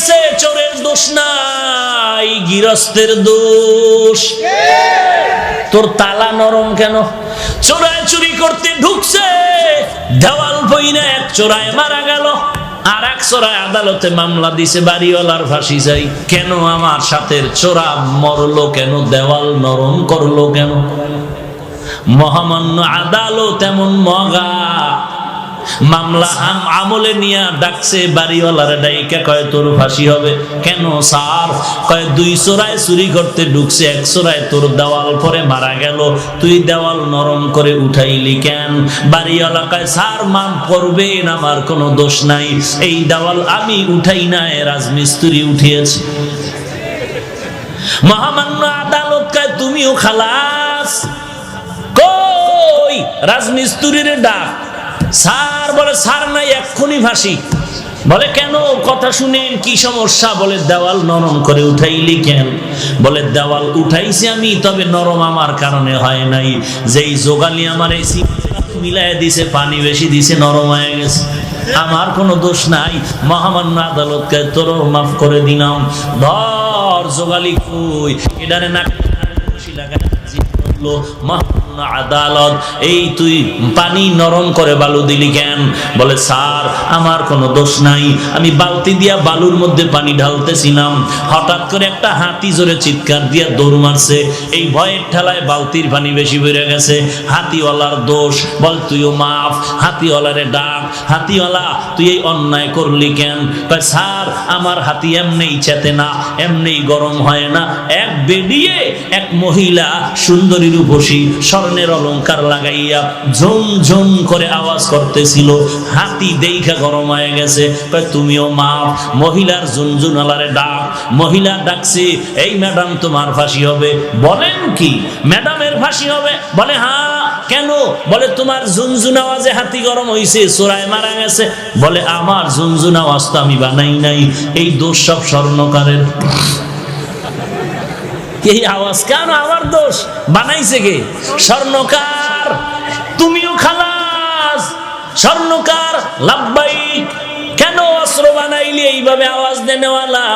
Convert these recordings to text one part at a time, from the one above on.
করছে, চোরের দোষ নাই, গৃহস্থের দোষ। তোর তালা নরম কেন? চোরায় চুরি করতে ঢুকছে, দেওয়াল বইনা এক চোরায় মারা গেল, আর এক চোরায় আদালতে মামলা দিছে, বাড়িওয়ালার ফাঁসি চাই। কেন আমার সাথে চোরা মরলো কেন? দেওয়াল নরম করলো কেন? মহামান্য আদালত এমন মগা, মামলা আমলে নিয়ে ডাকছে বাড়িওয়ালার ডাইকা, কয় তোর ফাঁসি হবে। কেন স্যার? কয় দুই চোরায় চুরি করতে ঢুকছে, এক চোরায় তোর দেওয়াল পরে মারা গেল, তুই দেওয়াল নরম করে উঠাইলি কেন? বাড়িওয়ালা কয় স্যার মাফ করবেন, আমার কোনো দোষ নাই, এই দেওয়াল আমি উঠাই নাই, রাজমিস্ত্রি উঠিয়েছে। মহামান্য আদালত কয় তুমিও খালাস। কই রাজমিস্ত্রির ডাক। স্যার বলে স্যার নাই, এক্ষুনি ফাঁসি। বলে কেন? কথা শুনেন, কি সমস্যা? বলে দেওয়াল নরম করে উঠাইলি কেন? বলে দেওয়াল উঠাইছি আমি, তবে নরম আমার কারণে হয় নাই, যেই যোগালি আমার এসি মিলাই দিছে, পানি বেশি দিছে, নরম হয়ে গেছে, আমার কোনো দোষ নাই। মহামান্য আদালতকে তোর মাফ করে দিলাম। ধর যোগালি কই, এটারে না আদালত, এই তুই পানি নরম করে বালু দিলি কেন? বলে স্যার আমার কোনো দোষ নাই, আমি বালতি দিয়া বালুর মধ্যে পানি ঢালতেছিলাম, হঠাৎ করে একটা হাতি জোরে চিৎকার দিয়া দৌড় মারছে, এই ভয়ের ঠেলায় বালতির পানি বেশি বেড়ে গেছে, হাতিওয়ালার দোষ। বল তুইও মাফ। হাতিওয়ালারে ডাক, হাতিওয়ালা তুই এই অন্যায় করলি কেন? কয় স্যার আমার হাতি এমনি চেতে না, এমনি গরম হয় না, এক বেডিয়ে এক মহিলা সুন্দরী রূপসী স্বর্ণের অলংকার লাগাইয়া ঝুম ঝুম করে আওয়াজ করতেছিল, হাতি দেখা গরম হয়ে গেছে। তুমিও মাপ। মহিলার ঝুনঝুনালারে ডাক, মহিলা ডাকছে, এই ম্যাডাম তোমার ফাঁসি হবে। বলেন কি ম্যাডামের ফাঁসি হবে? বলে হ্যাঁ। কেন? বলে তোমার ঝুনঝুন আওয়াজে হাতি গরম হয়েছে, চোরায় মারা গেছে। বলে আমার ঝুনঝুন আওয়াজ তো আমি বানাই নাই, এই দোষ সব স্বর্ণকারের। এই আওয়াজ কেন আমার দোষ? বানাইছে কে? স্বর্ণকার। তুমিও খালাস। স্বর্ণকার লাব্বাইক। কেন অস্ত্র বানাইলি এইভাবে আওয়াজ দেনেওয়ালা?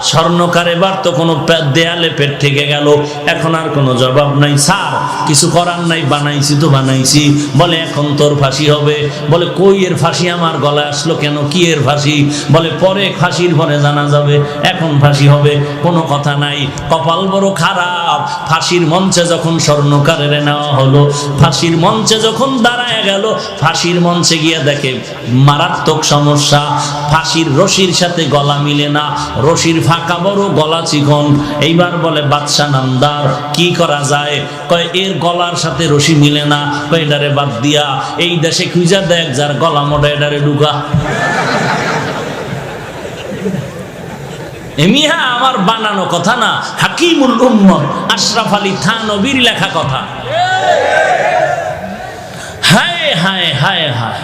স্বর্ণকার এবার তো কোনো দেয়ালে পেট থেকে গেল, এখন আর কোনো জবাব নাই। স্যার কিছু করার নাই, বানাইছি তো বানাইছি। বলে এখন তোর ফাঁসি হবে। বলে কই এর ফাঁসি আমার গলায় আসলো কেন? কি এর ফাঁসি? বলে পরে ফাঁসির পরে জানা যাবে, এখন ফাঁসি হবে। কোনো কথা নাই। কপাল বড় খারাপ, ফাঁসির মঞ্চে যখন স্বর্ণকারের নেওয়া হলো, ফাঁসির মঞ্চে যখন দাঁড়ায় গেল, ফাঁসির মঞ্চে গিয়ে দেখে মারাত্মক সমস্যা, ফাঁসির রশির সাথে গলা মিলে না, রশির ফাঁকা বড়, গলা চিকন। এইবার বলে বাদশা নামদার কি করা যায়? কয় এর গলার সাথে রশি মিলে না, কয় এটারে বাদ দিয়া এই দেশে খুঁজা দেখ যার গলা মোটা, এটারে ঢুকা। এমিহা আমার বানানো কথা না, হাকিমুল উম্মত আশরাফ আলী থানভীর লেখা কথা। হায় হায় হায় হায়,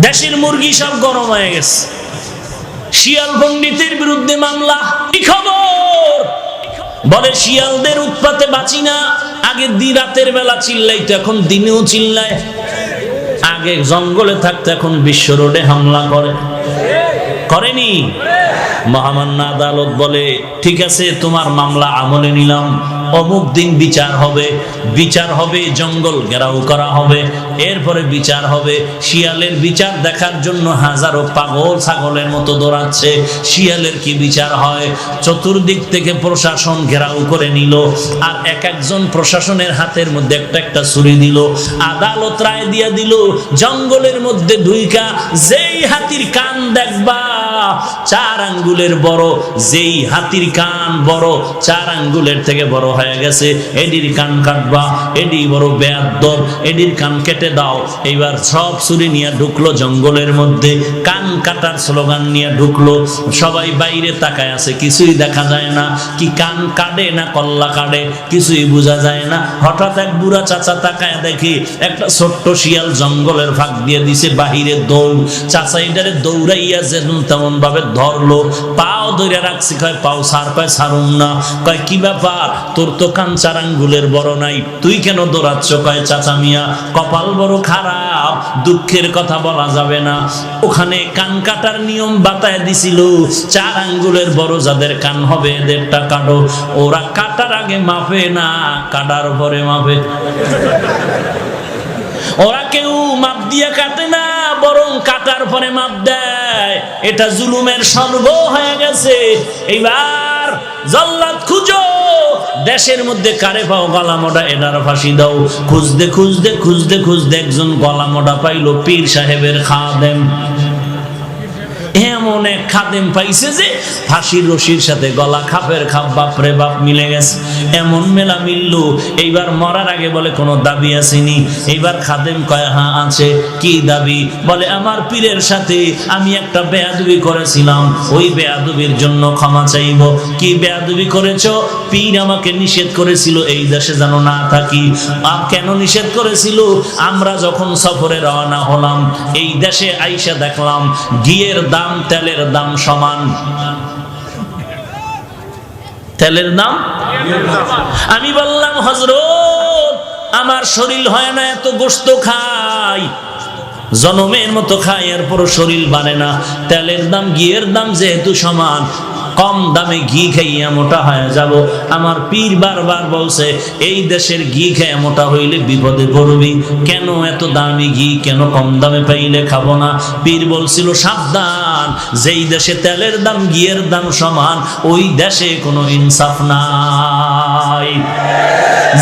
দেশের মুরগি সব গরম হয়ে গেছে। শিয়াল পণ্ডিতের বিরুদ্ধে মামলা। কি খবর? বলে শিয়ালদের উৎপাতে বাঁচি না, আগে রাতের বেলা চিল্লাইতো, এখন দিনেও চিল্লায়। আগে জঙ্গলে থাকতো, এখন বিশ্ব রোডে হামলা করে। করেনি? মহামান্য আদালত বলে ঠিক আছে তোমার মামলা আমলে নিলাম, অমুক দিন বিচার হবে, বিচার হবে, জঙ্গল ঘেরাও করা হবে, এরপরে বিচার হবে। শিয়ালের বিচার দেখার জন্য হাজারো পাগল ছাগলের মতো দৌড়াচ্ছে। শিয়ালের কি বিচার হয়? চতুর্দিক থেকে প্রশাসন ঘেরাও করে নিল, আর এক একজন প্রশাসনের হাতের মধ্যে একটা একটা ছুরি দিল। আদালত রায় দিয়া দিল, জঙ্গলের মধ্যে ঢুইকা যেই হাতির কান দেখবা 4 আঙ্গুলের বড়, যেই হাতির কান বড় 4 আঙ্গুলের থেকে বড় হয়ে গেছে, এডির কান কাটবা, এডি বড় বেয়াদব, এডির কান কেটে দাও। এইবার সব ছুরি নিয়ে ঢুকলো জঙ্গলের মধ্যে, কান কাটার স্লোগান নিয়ে ঢুকলো। সবাই বাইরে তাকায় আছে, কিছুই দেখা যায় না, কি কান কাটে না কল্লা কাটে কিছুই বোঝা যায় না। হঠাৎ এক বুড়া চাচা তাকায় দেখি একটা ছোট্ট শিয়াল জঙ্গলের ফাঁক দিয়ে দিছে বাহিরে দৌড়। চাচা এটারে দৌড়াইয়া যেমন তেমন ভাবে ধরলো, পাও ধরে রাখছি, কয় পাও সার, কয় সারুম না। কয় কি ব্যাপার, তোর তো কান 4 আঙ্গুলের বড় নাই, তুই কেন দৌড়াচ্ছ? কয় চাচা মিয়া কপাল বড় খারাপ, দুঃখের কথা বলা যাবে না। ওখানে কান কাটার নিয়ম বাতায় দিছিল, 4 আঙ্গুলের বড় যাদের কান হবে এদেরটা কাটো। ওরা কাটার আগে মাপে না, কাটার পরে মাপে। ওরা কেউ মাপ দিয়ে কাটে না, বরং কাটার পরে মাপ দেয়। এটা জুলুমের স্বর্গ হয়ে গেছে। এইবার জল্লাদ খুঁজো, দেশের মধ্যে কারে পাও গলা মোটা, এনার ফাঁসি দাও। খুঁজতে খুঁজতে খুঁজতে খুঁজতে একজন গলা মোটা পাইল, পীর সাহেবের খাদেম। এমন এক খাদেম পাইছে যে ফাঁসির রশির সাথে গলা খাপের খাপ, বাপরে বাপ মিলে গেছে। এমন মেলা মিলল, এইবার মরার আগে বলে কোনো দাবি আসেনি। এইবার খাদেম কয় হ্যাঁ আছে। কি দাবি? বলে আমার পীরের সাথে আমি একটা বেয়াদবি করেছিলাম, ওই বেয়াদবির জন্য ক্ষমা চাইব। কি বেয়াদবি করেছ? পীর আমাকে নিষেধ করেছিল এই দেশে যেন না থাকি। কেন নিষেধ করেছিল? আমরা যখন সফরে রওনা হলাম, এই দেশে আইসা দেখলাম ঘিয়ের দাম তেলের দাম সমান। তেলের দাম? আমি বললাম হযরত, আমার শরীর হয় না এত গোশত খাই, জনমের মতো খাই, এরপরও শরীর বাড়ে না। তেলের দাম ঘিয়ের দাম যেহেতু সমান, কম দামে ঘি খাইয়া মোটা হয়ে যাব। আমার পীর বারবার বলছে এই দেশের ঘি খেয়ে মোটা হইলে বিপদে পড়বি। কেন এত দামি ঘি, কেন কম দামে পাইলে খাবো না? পীর বলছিল সাবধান, যেই দেশে তেলের দাম ঘিয়ের দাম সমান, ওই দেশে কোনো ইনসাফ নাই।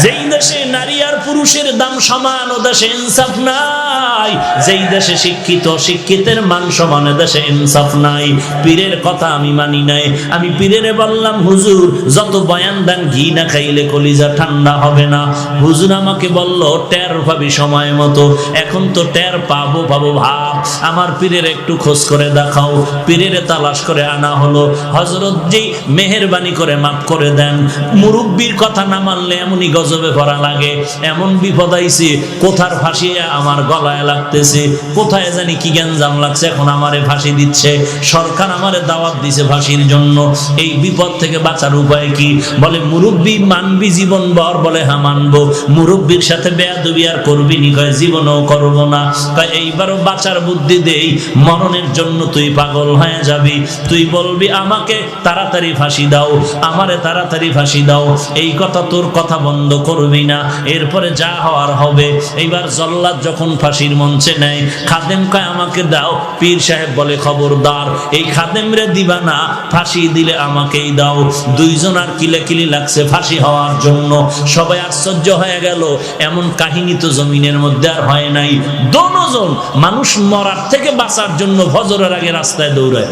যেই দেশে নারী আর পুরুষের দাম সমান, ও দেশে ইনসাফ নাই। যেই দেশে শিক্ষিত শিক্ষিতের মান সমান, দেশে ইনসাফ নাই। পীরের কথা আমি মানি নাই। আমি পীরেরে বললাম হুজুর, যত বয়ান দেন ঘি না খাইলে কলিজা ঠান্ডা হবে না। হুজুর আমাকে বলল টের পাবি সময় মতো। এখন তো টের পাবো পাবো ভাব। আমার পীরের একটু খোঁজ করে দেখাও। পীরেরে তালাশ করে আনা হলো। হযরত জি মেহেরবানি করে মাফ করে দেন, মুরব্বির কথা না মানলে এমনই গজবে পড়া লাগে। এমন বিপদ আইছে, কোথার ফাঁসি আমার গলায় লাগতেছে, কোথায় জানি কি গ্যাঞ্জাম লাগছে, এখন আমারে ফাঁসি দিচ্ছে। সরকার আমারে দাওয়াত দিছে ফাঁসির জন্য। এই বিপদ থেকে বাঁচার উপায় কি? বলে মুরব্বি মানবি জীবন ভর? বলে হ্যাঁ মানবো। মুরব্বির সাথে বেয়াদবি আর করবি নি? কয় জীবনও করব না। কয় এইবারও বাঁচার বুদ্ধি দেই, মরণের জন্য তুই পাগল হয়ে যাবি। তুই বলবি আমাকে তাড়াতাড়ি ফাঁসি দাও, আমারে তাড়াতাড়ি ফাঁসি দাও। এই কথা তোর কথা বন্ধ করবি না, এরপরে যা হওয়ার হবে। এইবার জল্লাদ যখন ফাঁসির মঞ্চে নেয়, খাদেম কয় আমাকে দাও। পীর সাহেব বলে খবরদার, এই খাদেম রে দিবা না, ফাঁসি দিলে আমাকেই দাও। দুইজন আর কিলাকিলি লাগছে ফাঁসি হওয়ার জন্য। সবাই আশ্চর্য হয়ে গেল, এমন কাহিনী তো জমিনের মধ্যে আর হয় নাই। দোনোজন মানুষ মরার থেকে বাঁচার জন্য ফজরের আগে রাস্তায় দৌড়ায়।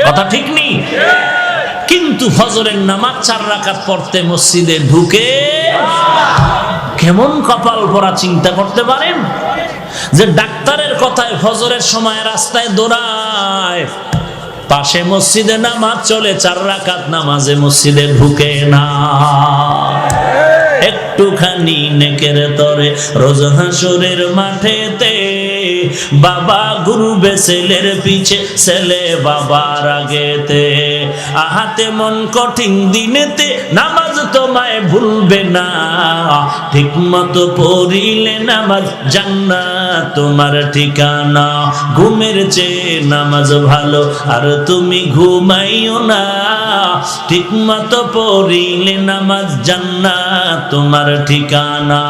কথা ঠিক নেই? কিন্তু ফজরের নামাজ 4 রাকাত পড়তে মসজিদে ঢুকে কেমন কপাল পরা চিন্তা করতে পারেন? যে ডাক্তারের কথায় ফজরের সময় রাস্তায় দৌড়ায়, পাশে মসজিদে নামাজ চলে, 4 রাকাত নামাজে মসজিদে ঢুকে না। একটুখানি নেকের তরে রোজ হাসরের মাঠেতে বাবা ঘুরবে ছেলের পিছে, ছেলে বাবার আগেতে। আহাতে মন কঠিন দিনেতে নামাজ তোমায় ভুলবে না, ঠিক মতো পড়িলে নামাজ জান্নাত তোমার ঠিকানা। ঘুমের চেয়ে নামাজ ভালো আর তুমি ঘুমাইও না, ঠিক মতো পড়িলে নামাজ জান্নাত তোমার ঠিকানা।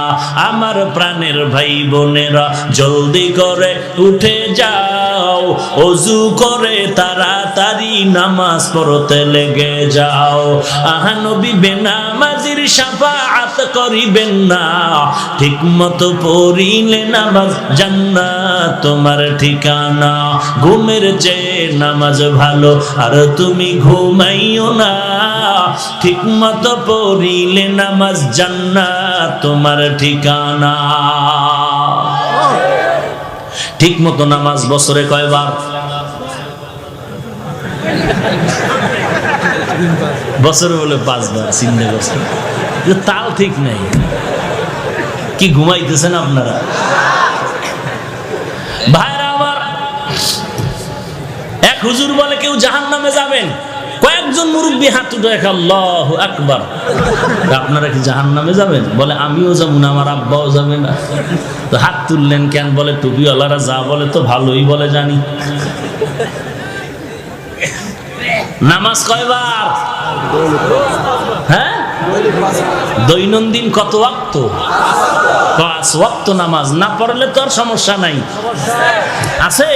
আমার প্রাণের ভাই বোনেরা জলদি করে উঠে যাও, ওযু করে তাড়াতাড়ি নামাজ পড়তে লেগে যাও। আহা নবী বেনামাজির শাফাআত করিবেন না, ঠিক মতো পড়িলে নামাজ জান্নাত তোমার ঠিকানা। ঘুমের চেয়ে নামাজ ভালো আর তুমি ঘুমাইও না, ঠিক মতো পড়িলে নামাজ জান্নাত তোমার ঠিকানা। ঠিক মতো নামাজ বছরে কয়বার? বছরে বলে 5 বার। চিন্তা করছেন? তাল ঠিক নাই। কি ঘুমাইতেছেন আপনারা? ভাইরা আমার, এক হুজুর বলে কেউ জাহান্নামে যাবেন, কয়েক একজন মুরব্বী হাত উঠে আল্লাহু আকবার। আপনারা কি জাহান্নামে যাবেন? বলে আমিও যাবো না, আমার আব্বাও যাবে না। তো হাত তুললেন কেন? বলে টুপিওয়ালারা যা বলে তো ভালোই বলে জানি। নামাজ কয়বার? হ্যাঁ, দৈনন্দিন কত ওয়াক্ত? 5 ওয়াক্ত নামাজ। না পড়লে তো আর সমস্যা নাই, আছে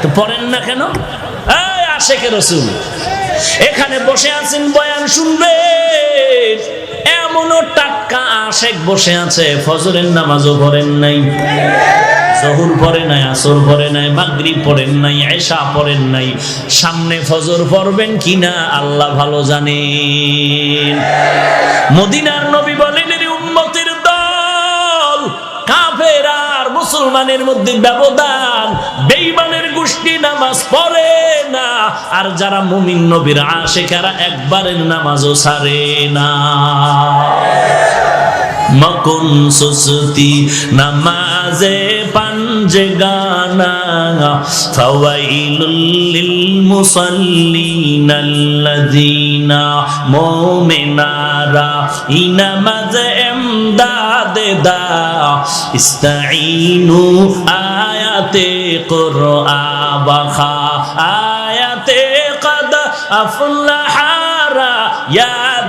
তো পড়েন না কেন? এই আশেকে রাসূল এখানে বসে আছেন, বয়ান শুনবেন, এমনও টাটকা আশেক বসে আছে, ফজরের নামাজও পড়েন নাই, জোহর পড়ে নাই, আসর পড়ে নাই, মাগরিব পড়েন নাই, এশা পড়েন নাই। সামনে ফজর পড়বেন কিনা আল্লাহ ভালো জানেন। মদিনার নবী বলেন, এর উম্মতের দল, কাফের আর মুসলমানের মধ্যে ব্যবধান, বেঈমানের গোষ্ঠী নামাজ পড়ে না, আর যারা মুমিন নবীর আশিকেরা একবারের নামাজও ছাড়ে না। মকুন সুস্তি নামাজে পাঞ্জগানা, ফাওয়াইলুল লিল মুসাল্লিন আল্লাযিনা মুমিনারা ইনামাজ এমদাদে দা, ইস্তাঈনু আয়াতে কুরআবা, আয়াতে কদ আফলাহারা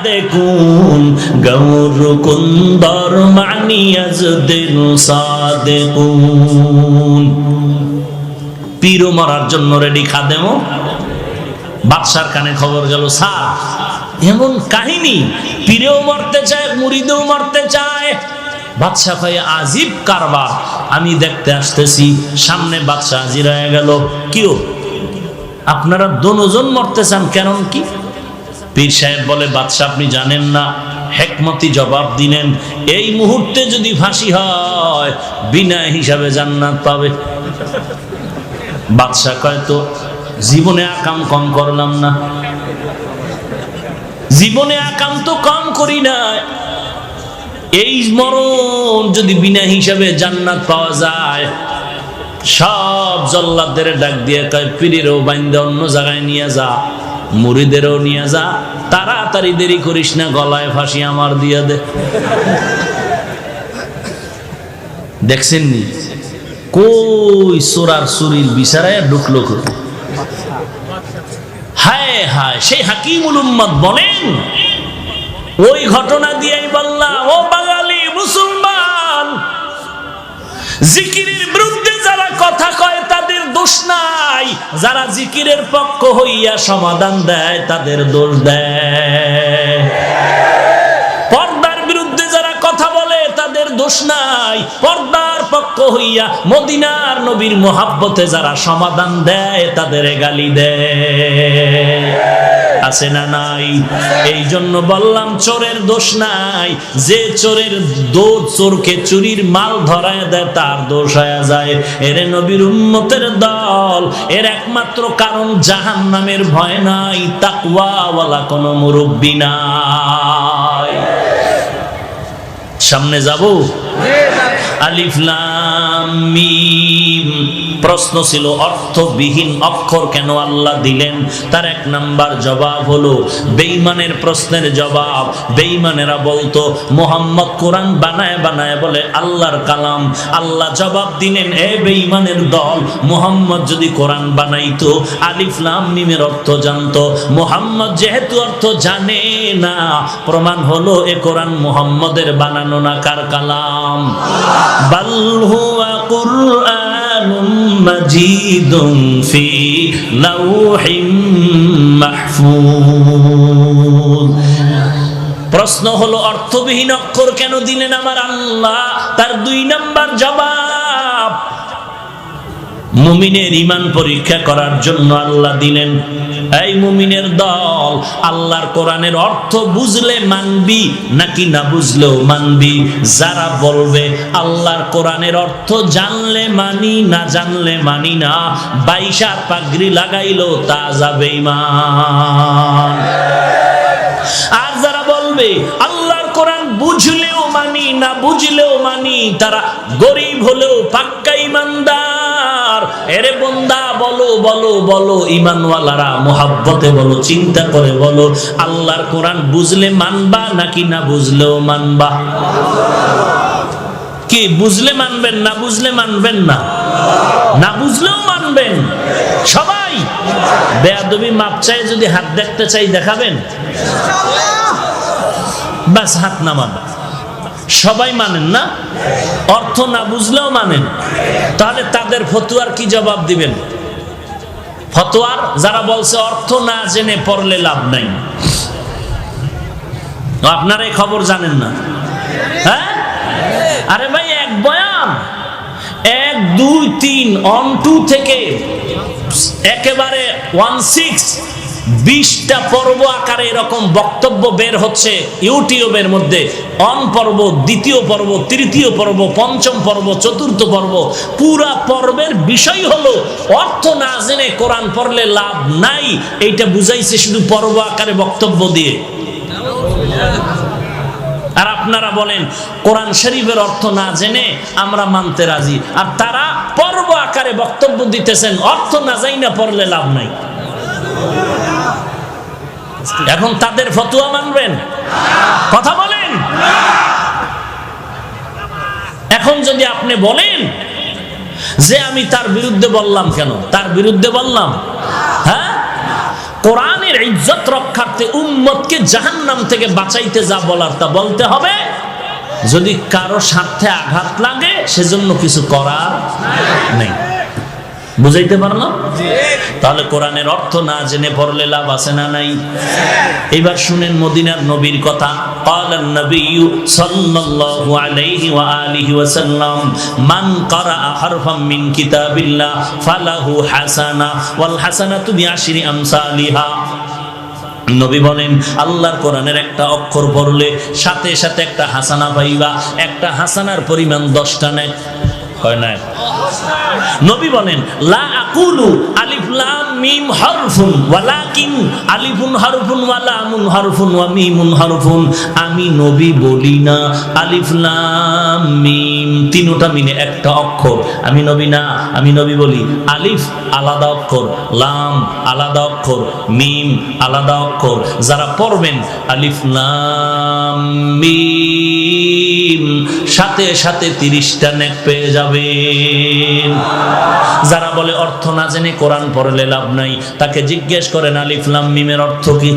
দেখুন গৌর কুন্দর মানিয়াজদের সাদেকুন। পীরও মরার জন্য রেডি, খাদেমও। বাদশার কানে খবর গেল, স্যার এমন কাহিনী, পীরেও মরতে চায়, মুরিদেও মরতে চায়। বাদশা কয়, আজীব কারবার, আমি দেখতে আসতেছি। সামনে বাদশা হাজির হয়ে গেল। কিও আপনারা দুজন মরতে চান, কারণ কি? পীর সাহেব বলে, বাদশা আপনি জানেন না? হেকমতি জবাব দিলেন, এই মুহূর্তে যদি ফাঁসি হয় বিনা হিসাবে জান্নাত পাবে। বাদশা কয়, তো জীবনে আকাম কম করলাম না, জীবনে আকাম তো কম করি না, এই মরণ যদি বিনা হিসাবে জান্নাত পাওয়া যায়। সব জল্লাদদের ডাক দিয়ে কয়, পীরেরও বাইন্দা অন্য জায়গায় নিয়ে যা, মুরিদেরও নিয়ে যা, তাড়াতাড়ি দেরি করিস না, গলায় ফাঁসি আমার দিয়ে দে। দেখছেন নি কই সোরার সুরির বিচারায় ঢুকলো। হায় হায়, সেই হাকিমুল উম্মত বলেন, ওই ঘটনা দিয়েই বললাম, ও বাঙালি মুসলমান, জিকিরের বিরুদ্ধে যারা কথা কয় তাদের দোষ নাই, যারা জিকিরের পক্ষ হইয়া সমাধান দেয় তাদের দোষ দেয়। পর্দার বিরুদ্ধে যারা কথা বলে তাদের দোষ নাই, পর্দার পক্ষ হইয়া মদিনার নবীর মোহাব্বতে যারা সমাধান দেয় তাদের গালি দেয়। আছে না নাই? এই জন্য বললাম, চোরের দোষ নাই, যে চোরের চোরকে চুরির মাল ধরায় দেয় তার দোষ হয়ে যায়। এর নবীর উম্মতের দল, এর একমাত্র কারণ জাহান্নামের ভয় নাই, তাকওয়াওয়ালা কোনো মুরব্বি নাই। সামনে যাব। আলিফ লাম মিম। প্রশ্ন ছিল অর্থবিহীন অক্ষর কেন আল্লাহ দিলেন? তার 1 নাম্বার জবাব হলো বেঈমানের প্রশ্নের জবাব। বেঈমানেরা বলতো মুহাম্মদ কোরআন বানায় বানায় বলে আল্লাহর কালাম। আল্লাহ জবাব দিলেন, এ বেঈমানের দল, মুহাম্মদ যদি কোরআন বানাইতো আলিফ লাম মিমের অর্থ জানতো। মুহাম্মদ যেহেতু অর্থ জানে না, প্রমাণ হলো এ কোরআন মুহাম্মদের বানানো না, কার কালাম? বাল হুয়া কুরআনুম মাজিদুন ফি লাউহিম মাহফুজ। প্রশ্ন হলো অর্থবিহীন অক্ষর কেন দিলেন আমার আল্লাহ? তার 2 নাম্বার জবাব, মুমিনের ঈমান পরীক্ষা করার জন্য আল্লাহ দিলেন। এই মুমিনের দল, আল্লাহর কোরআনের অর্থ বুঝলে মানবি নাকি না বুঝলেও মানবি? যারা বলবে আল্লাহর কোরআনের অর্থ জানলে মানি, না জানলে মানি না, 22 পাগড়ি লাগাইলো তা যাবে ঈমান। আর যারা বলবে আল্লাহর কোরআন বুঝলেও মানি, না বুঝলেও মানি, তারা গরিব হলেও পাক্কা ঈমানদার, এরে বন্দা বলো বলো বলো, ঈমানওয়ালারা মুহাব্বতে বলো, চিন্তা করে বলো, আল্লাহর কোরআন বুঝলে মানবা নাকি না বুঝলেও মানবা? কি বুঝলে মানবেন না বুঝলে মানবেন না? না বুঝলেও মানবেন সবাই? বেয়াদবি মাপ চাই, যদি হাত দেখতে চাই দেখাবেন? বাস হাত নামান। সবাই মানেন না? অর্থ না বুঝলেও মানেন? তাহলে তাদের ফতোয়ার কি জবাব দিবেন? ফতোয়ার যারা বলছে অর্থ না জেনে পড়লে লাভ নাই, আপনারা এই খবর জানেন না? হ্যাঁ, আরে ভাই, এক বয়ান 1, 2, 3 অন 2 থেকে একেবারে 20টা পর্ব আকারে এরকম বক্তব্য বের হচ্ছে ইউটিউবের মধ্যে। অন পর্ব, দ্বিতীয় পর্ব, তৃতীয় পর্ব, পঞ্চম পর্ব, চতুর্থ পর্ব। পুরা পর্বের বিষয় হলো অর্থ না জেনে কোরআন পড়লে লাভ নাই। এইটা বুঝাইছে শুধু পর্ব আকারে বক্তব্য দিয়ে। আর আপনারা বলেন কোরআন শরীফের অর্থ না জেনে আমরা মানতে রাজি, আর তারা পর্ব আকারে বক্তব্য দিতেছেন অর্থ না জাইনা পড়লে লাভ নাই। এখন তাদের ফতোয়া মানবেন? কথা বলেন। এখন যদি আপনি বলেন যে আমি তার বিরুদ্ধে বললাম, কেন তার বিরুদ্ধে বললাম? হ্যাঁ, কোরআনের ইজ্জত রক্ষার্থে উম্মতকে জাহান্নাম থেকে বাঁচাইতে যা বলার তা বলতে হবে। যদি কারো স্বার্থে আঘাত লাগে সেজন্য কিছু করার নেই। বুঝাইতে পারলাম? তাহলে কোরআনের অর্থ না জেনে পড়লে লাভ আছে না নাই? এবার শুনেন মদিনার নবীর কথা। ক্বালান নবিয়্যু সাল্লাল্লাহু আলাইহি ওয়া আলিহি ওয়াসাল্লাম, মান ক্বারাআ হারফাম মিন কিতাবিল্লাহ ফালাহু হাসানা ওয়াল হাসানাতু বিআশরি আমসালিহা। নবী বলেন, আল্লাহর কোরআনের একটা অক্ষর পড়লে সাথে সাথে একটা হাসানা পাইবা। একটা হাসানার পরিমাণ 10টা নেয়। হয় না? নবী বলেন, লা আকুলু আলিফ লাম মিম হারফুন ওয়ালাকিন আলিফুন হারফুন ওয়া লামুন হারফুন ওয়া মিমুন হারফুন। আমি নবী বলি না আলিফ লাম মিম তিনটা মিলে একটা অক্ষর। আমি নবী না, আমি নবী বলি আলিফ আলাদা অক্ষর, লাম আলাদা অক্ষর, মিম আলাদা অক্ষর। যারা পড়বেন আলিফ লাম মিম সাথে সাথে 30টা নেক পেয়ে যাবেন। যারা বলে অর্থ না জেনে কোরআন পড়লে লাভ নাই, তাকে জিজ্ঞেস করেন আলিফ লাম মিমের অর্থ কি?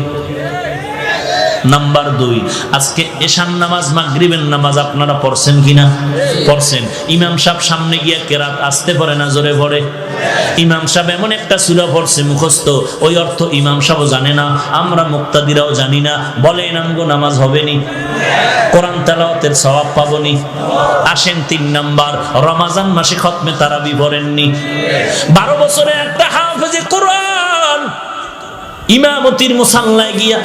নাম্বার 2, আজকে এশার নামাজ মাগরিবের নামাজ আপনারা পড়ছেন কিনা? পড়ছেন। ইমাম সাহেব সামনে গিয়ে কেরাত আসতে পারে না জোরে পড়ে? ইমাম সাহেব এমন একটা সূরা পড়ছে মুখস্থ, ওই অর্থ ইমাম সাহেব জানে না, আমরা মুক্তাদিরাও জানি না। বলে নামগো নামাজ হবে নি? কোরআন তেলাওয়াতের সওয়াব পাবনি? আসেন 3 নাম্বার, রমজান মাসে খতমে তারাবি পড়েননি? 12 বছরে একটা হাফেজে কোরআন ইমামতির মুসাল্লায় গিয়া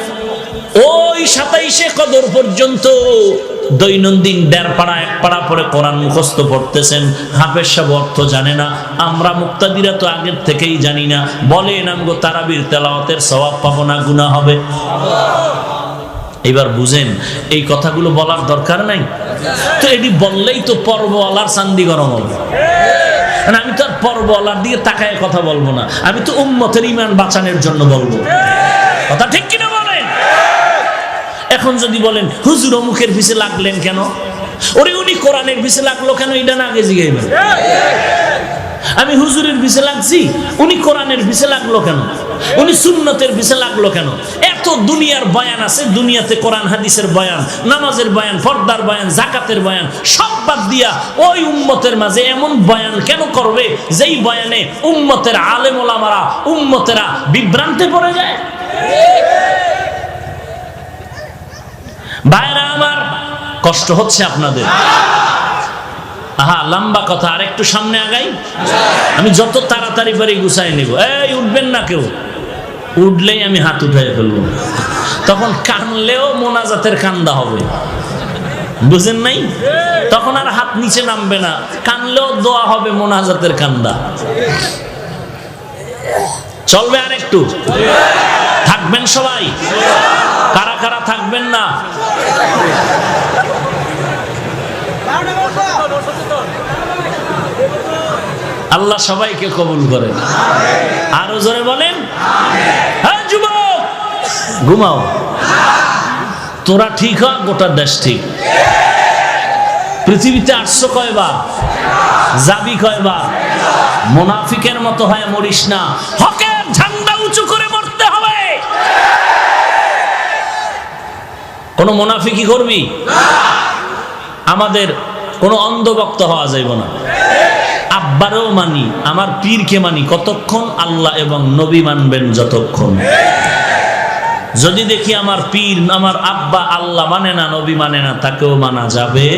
ওই 27শে কদর পর্যন্ত দৈনন্দিন 1.5 পারা 1 পারা পরে কোরআন মুখস্থ পড়তেছেন। হাফেজ সাহেব অর্থ জানে না, আমরা মুক্তাদিরা তো আগের থেকেই জানি না। বলে নামগো তারাবির তেলাওয়াতের সওয়াব পাবো না, গুনাহ হবে? এবার বুঝেন, এই কথাগুলো বলার দরকার নাই তো। এটি বললেই তো পর্বওয়ালার চান্দি গরম হবে। আমি তো আর পর্বওয়ালার দিকে তাকায় কথা বলবো না, আমি তো উম্মতের ঈমান বাঁচানোর জন্য বলবো। কথা ঠিক কিনা বলেন? এখন যদি বলেন হুজুর অমুকের পিছে লাগলেন কেন, ওরে উনি কোরআনের পিছে লাগলো কেন, এটা না আগে জিজ্ঞাসা। আমি হুজুরের পিছে লাগছি, উনি কোরআনের পিছে লাগলো কেন, উনি সুন্নতের পিছে লাগলো কেন? এত দুনিয়ার বয়ান আছে, দুনিয়াতে কোরআন হাদিসের বয়ান, নামাজের বয়ান, পর্দার বয়ান, যাকাতের বয়ান, সব বাদ দিয়া ওই উম্মতের মাঝে এমন বয়ান কেন করবে যেই বয়ানে উম্মতের আলেম ওলামারা, উম্মতেরা বিভ্রান্তে পড়ে যায়? ভাইরা আমার, কষ্ট হচ্ছে আপনাদের? আহা, লম্বা কথা, আর একটু সামনে আগাই। আমি যত তাড়াতাড়ি পারি গুছাই নিব। এই উঠবেন না কেউ, উঠলেই আমি হাত উঠাই ফেলবো। তখন কানলেও মোনাজাতের কান্দা হবে, বুঝেন নাই? তখন আর হাত নিচে নামবে না, কানলেও দোয়া হবে, মোনাজাতের কান্দা। চলবে আর একটু? থাকবেন সবাই? কারা কারা থাকবেন না? আল্লাহ আল্লাহ সবাইকে কবুল করেন। আরো জোরে বলেন হ্যাঁ যুবক, ঘুমাও, তোরা ঠিক হ, গোটা দেশ ঠিক। পৃথিবীতে আসছো কয়বার, যাবি কয়বার? মুনাফিকের মতো হয় মরিস না, হকের ঝান্ডা উঁচু করে মরতে হবে। কোন মুনাফিকি করবি? আমাদের কোন অন্ধভক্ত হওয়া যাইব না। আব্বারেও মানি, আমার পীরকে মানি কতক্ষণ? আল্লাহ এবং নবী মানবেন যতক্ষণ। যদি দেখি আমার পীর, আমার আব্বা আল্লাহ মানে না, নবী মানে না, তাকেও মানা যাবে?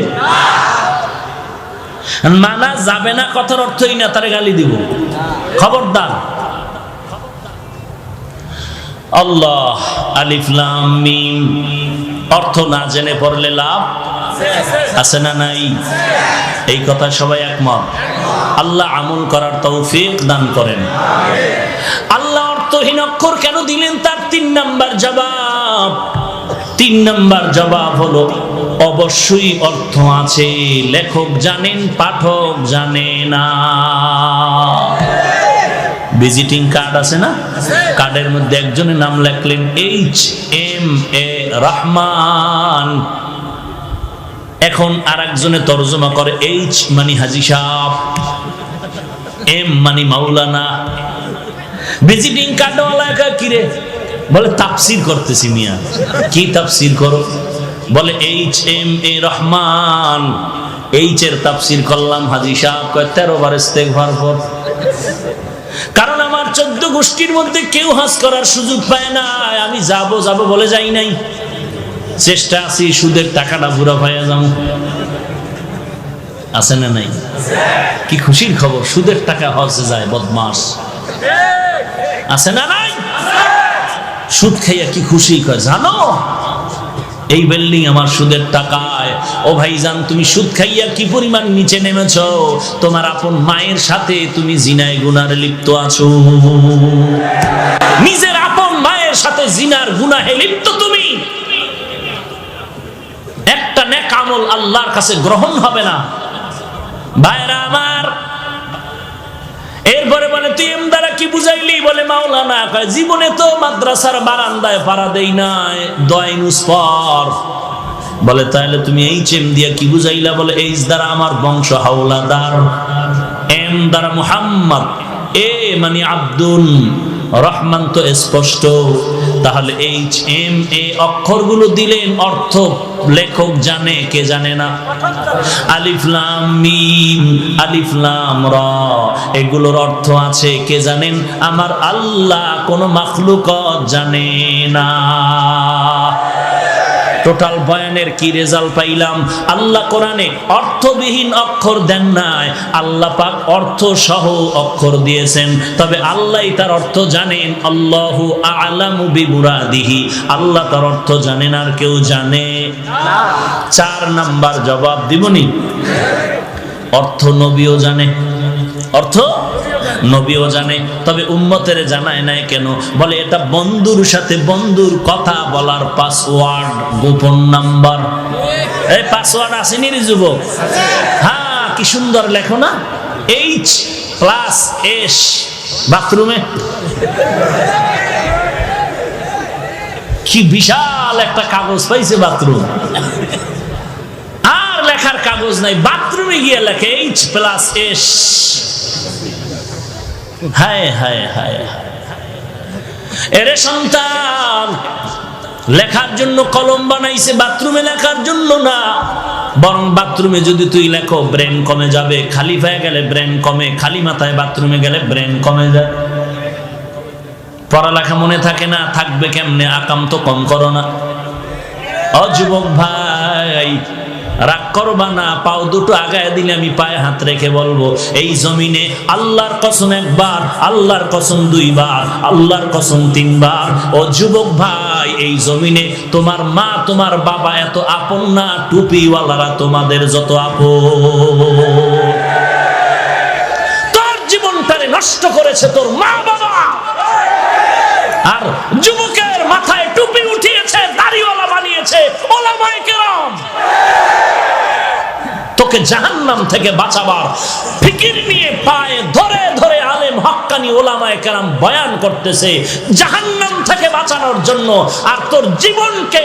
মানা যাবে না কথার অর্থই না তারে গালি দিব, খবরদার। আল্লাহ আলিফ লাম মিম অর্থ না জেনে পড়লে লাভ আছে না নাই? এই কথা সবাই একমত। আল্লাহ আমল করার তৌফিক দান করেন। আল্লাহ অর্থহীন অক্ষর কেন দিলেন তার 3 নাম্বার জবাব। 3 নাম্বার জবাব হলো অবশ্যই অর্থ আছে, লেখক জানেন, পাঠক জানে না। ভিজিটিং কার্ড আছে না, কার্ডের মধ্যে একজনের নাম লেখলেন HMA রহমান, এখন আর একজনে তরজমা করে H মানে হাজী সাহেব, M মানে মাওলানা। ভিজিটিং কার্ডওয়ালা কিরে বলে তাফসীর করতেছি। মিয়া কি তাফসীর করো? বলে HMA রহমান, H এর তাফসীর করলাম হাজী সাহেব। কয় 13 বার ইস্তেগফার পড়। কারণ আমার 14 গোষ্ঠীর মধ্যে কেউ হাজ করার সুযোগ পায় না, আমি যাব যাব বলে যাই নাই। চেষ্টা আছি সুদের টাকাটা পুরো পাইয়া যাবো, আছে না নাই? কি খুশির খবর, সুদের টাকা হজে যায় বদমাস, আছে না নাই? সুদ খাইয়া কি খুশি কয় জানো, এই বিল্ডিং আমার সুদের টাকায়। ও ভাইজান, তুমি সুদ খাইয়া কি পরিমাণ নিচে নেমেছো? তোমার আপন মায়ের সাথে তুমি জিনায় গুনাহে লিপ্ত আছো। নিজের আপন মায়ের সাথে জিনার গুনাহে লিপ্ত তুমি। একটা নেক আমল আল্লাহর কাছে গ্রহণ হবে না। ভাইরা আমার, এরপরে বলে তুই এম দ্বারা কি বুঝাইলি? বলে মাওলানা কয় জীবনে তো মাদ্রাসার বারান্দায় পাড়া দেই নাই, দয়নুস পর। বলে তাহলে তুমি HM দিয়া কি বুঝাইলা? বলে H দ্বারা আমার বংশ হাওলাদার, M দ্বারা মুহাম্মদ, A মানে আব্দুল রহমান তো স্পষ্ট। তাহলে HMA অক্ষরগুলো দিলেন, অর্থ লেখক জানে, কে জানে না? আলিফ লাম মিম, আলিফ লাম র, এগুলোর অর্থ আছে, কে জানেন? আমার আল্লাহ, কোন মাখলুকত জানে না। টোটাল বয়ানের কি রেজাল্ট পাইলাম? আল্লাহ কোরআনে অর্থবিহীন অক্ষর দেন নাই, আল্লাহ পাক অর্থ সহ অক্ষর দিয়েছেন। তবে আল্লাহই তার অর্থ জানেন। আল্লাহু আ'লামু বিমুরাদিহি, আল্লাহ তার অর্থ জানেন, আর কেউ জানে না। 4 নাম্বার জবাব দিবনি, অর্থ নবীও জানে, অর্থ নবীও জানে, তবে উম্মতের জানায় নাই কেন? বলে এটা বন্ধুর সাথে বন্ধুর কথা বলার পাসওয়ার্ড, গোপন নাম্বার। এই পাসওয়ার্ড আসেনি রে যুবক? হ্যাঁ, কি সুন্দর লেখো না, H+S। বাথরুমে কি বিশাল একটা কাগজ পাইছে বাথরুম, আর লেখার কাগজ নাই, বাথরুমে গিয়ে লেখে H+S। হায় হায় হায় হায়, এরে সন্তান, লেখার জন্য কলম বানাইছে, বাথরুমে লেখার জন্য না। বরং বাথরুমে যদি তুই লেখো ব্রেন কমে যাবে, খালি হয়ে গেলে ব্রেন কমে, খালি মাথায় বাথরুমে গেলে ব্রেন কমে যায়। পড়ালেখা মনে থাকে না, থাকবে কেমনে? আকাম তো কম করো না। ও যুবক ভাই, রাগ করবা না, পাও দুটো আগায় দিলে আমি পায়ে হাত রেখে বলবো, এই জমিনে আল্লাহর কসম 1 বার, আল্লাহর কসম 2 বার, আল্লাহর কসম 3 বার। ও যুবক ভাই, এই জমিনে তোমার মা তোমার বাবা এত আপন না, টুপিওয়ালারা তোমাদের যত আপন। তোর জীবনটারে নষ্ট করেছে তোর মা বাবা, আর যুবকের মাথায় টুপি উঠিয়েছে, দাড়িওয়ালা বানিয়েছে ওলামায়ে কেরাম। তোকে জাহান্নাম থেকে বাঁচাবার ফিকির নিয়ে পায়ে ধরে হক্কানি ওলামায়ে কেরাম বয়ান করতেছে জাহান্নাম থেকে বাঁচানোর জন্য। আর তোর জীবনকে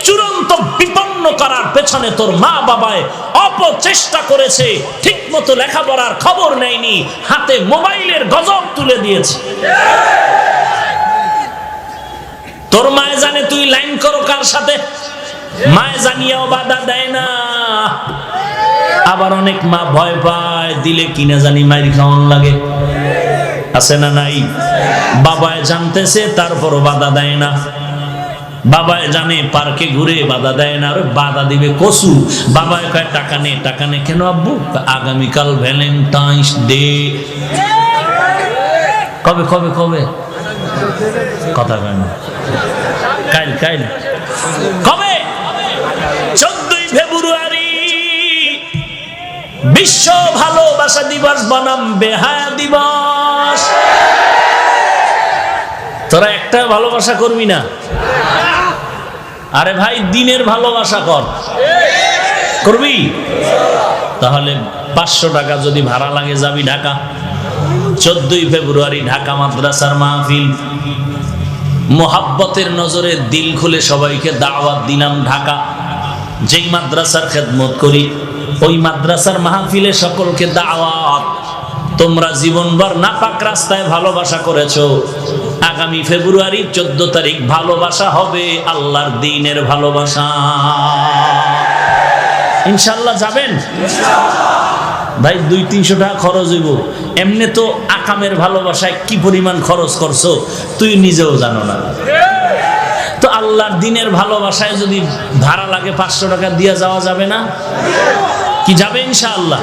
চূড়ান্ত বিপন্ন করার পেছনে তোর মা বাবায় অপচেষ্টা করেছে, ঠিক মতো লেখাপড়ার খবর নেয়নি, হাতে মোবাইলের গজব তুলে দিয়েছে। তোর মায়ে জানে তুই লাইন করো কার সাথে, মায়ে জানিয়াও বাধা দেয় না। আবার অনেক মা ভয় পায়, দিলে কিনা জানি মাইর খাওয়ান লাগে, আছে না নাই? বাবায় জানতেছে তারপরও বাধা দেয় না। বাবায় জানে পার্কে ঘুরে বাধা দেয় না, আরে বাধা দিবে কসু। বাবায় কয় টাকা নে, টাকা নে। কেন আব্বু? আগামীকাল ভ্যালেন্টাইন্স ডে। কবে কবে কবে? কথা কয় না। কাইল কাইল কবে? 14ই ফেব্রুয়ারি বিশ্ব ভালোবাসা দিবস বনাম বেহায়া দিবস। তোরা একটা ভালোবাসা করবি না? আরে ভাই দিনের ভালোবাসা কর, করবি? তাহলে 500 টাকা যদি ভাড়া লাগে যাবি ঢাকা। 14ই ফেব্রুয়ারি ঢাকা মাদ্রাসার মাহফিল, মোহাব্বতের নজরে দিল খুলে সবাইকে দাওয়াত দিলাম ঢাকা। যেই মাদ্রাসার খেদমত করি ওই মাদ্রাসার মাহফিলে সকলকে দাওয়াত। তোমরা জীবনভর নাপাক রাস্তায় ভালোবাসা করেছো, আগামী ফেব্রুয়ারি 14 তারিখ ভালোবাসা হবে আল্লাহর দ্বীনের ভালোবাসা। ইনশাআল্লাহ যাবেন? ভাই 200-300 টাকা খরচ হইব। এমনি তো আকামের ভালোবাসায় কি পরিমাণ খরচ করছো তুই নিজেও জানো না। তো আল্লাহর দ্বীনের ভালোবাসায় যদি ভাড়া লাগে 500 টাকা দিয়ে যাওয়া যাবে না? কি যাবে? ইনশাআল্লাহ।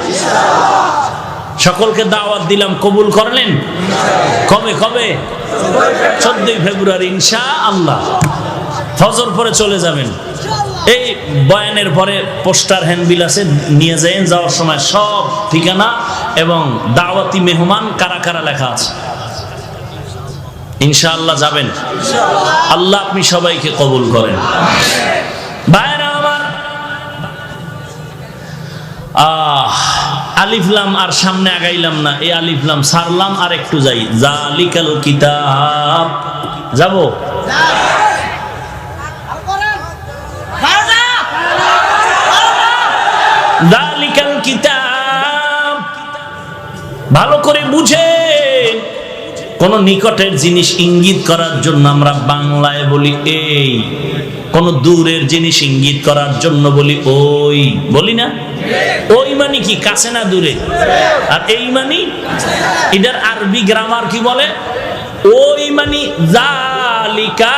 সকলকে দাওয়াত দিলাম, কবুল করলেন? কবে কবে? 14ই ফেব্রুয়ারি ইনশাআল্লাহ। ফজর পরে চলে যাবেন। এই বয়ানের পরে পোস্টার হ্যান্ডবিল আছে, নিয়ে যাবেন। যাওয়ার সময় সব ঠিকানা এবং দাওয়াতি মেহমান কারা কারা লেখা আছে। ইনশাআল্লাহ যাবেন। আল্লাহ আপনি সবাইকে কবুল করেন। ভাইরা আমার, আলিফ লাম আর সামনে আগাইলাম না, এই আলিফ লাম সারলাম আর একটু যাই। জালিকাল কিতাব, যাবো? জালিকাল কিতাব ভালো করে বুঝে। কোন নিকটের জিনিস ইঙ্গিত করার জন্য আমরা বাংলায় বলি এই, কোন দূরের জিনিস ইঙ্গিত করার জন্য বলি ওই, বলি না? ওই মানে কি? কাছে না দূরে। আর এই মানে, এটার আরবি গ্রামার কি বলে? ওই মানে জালিকা,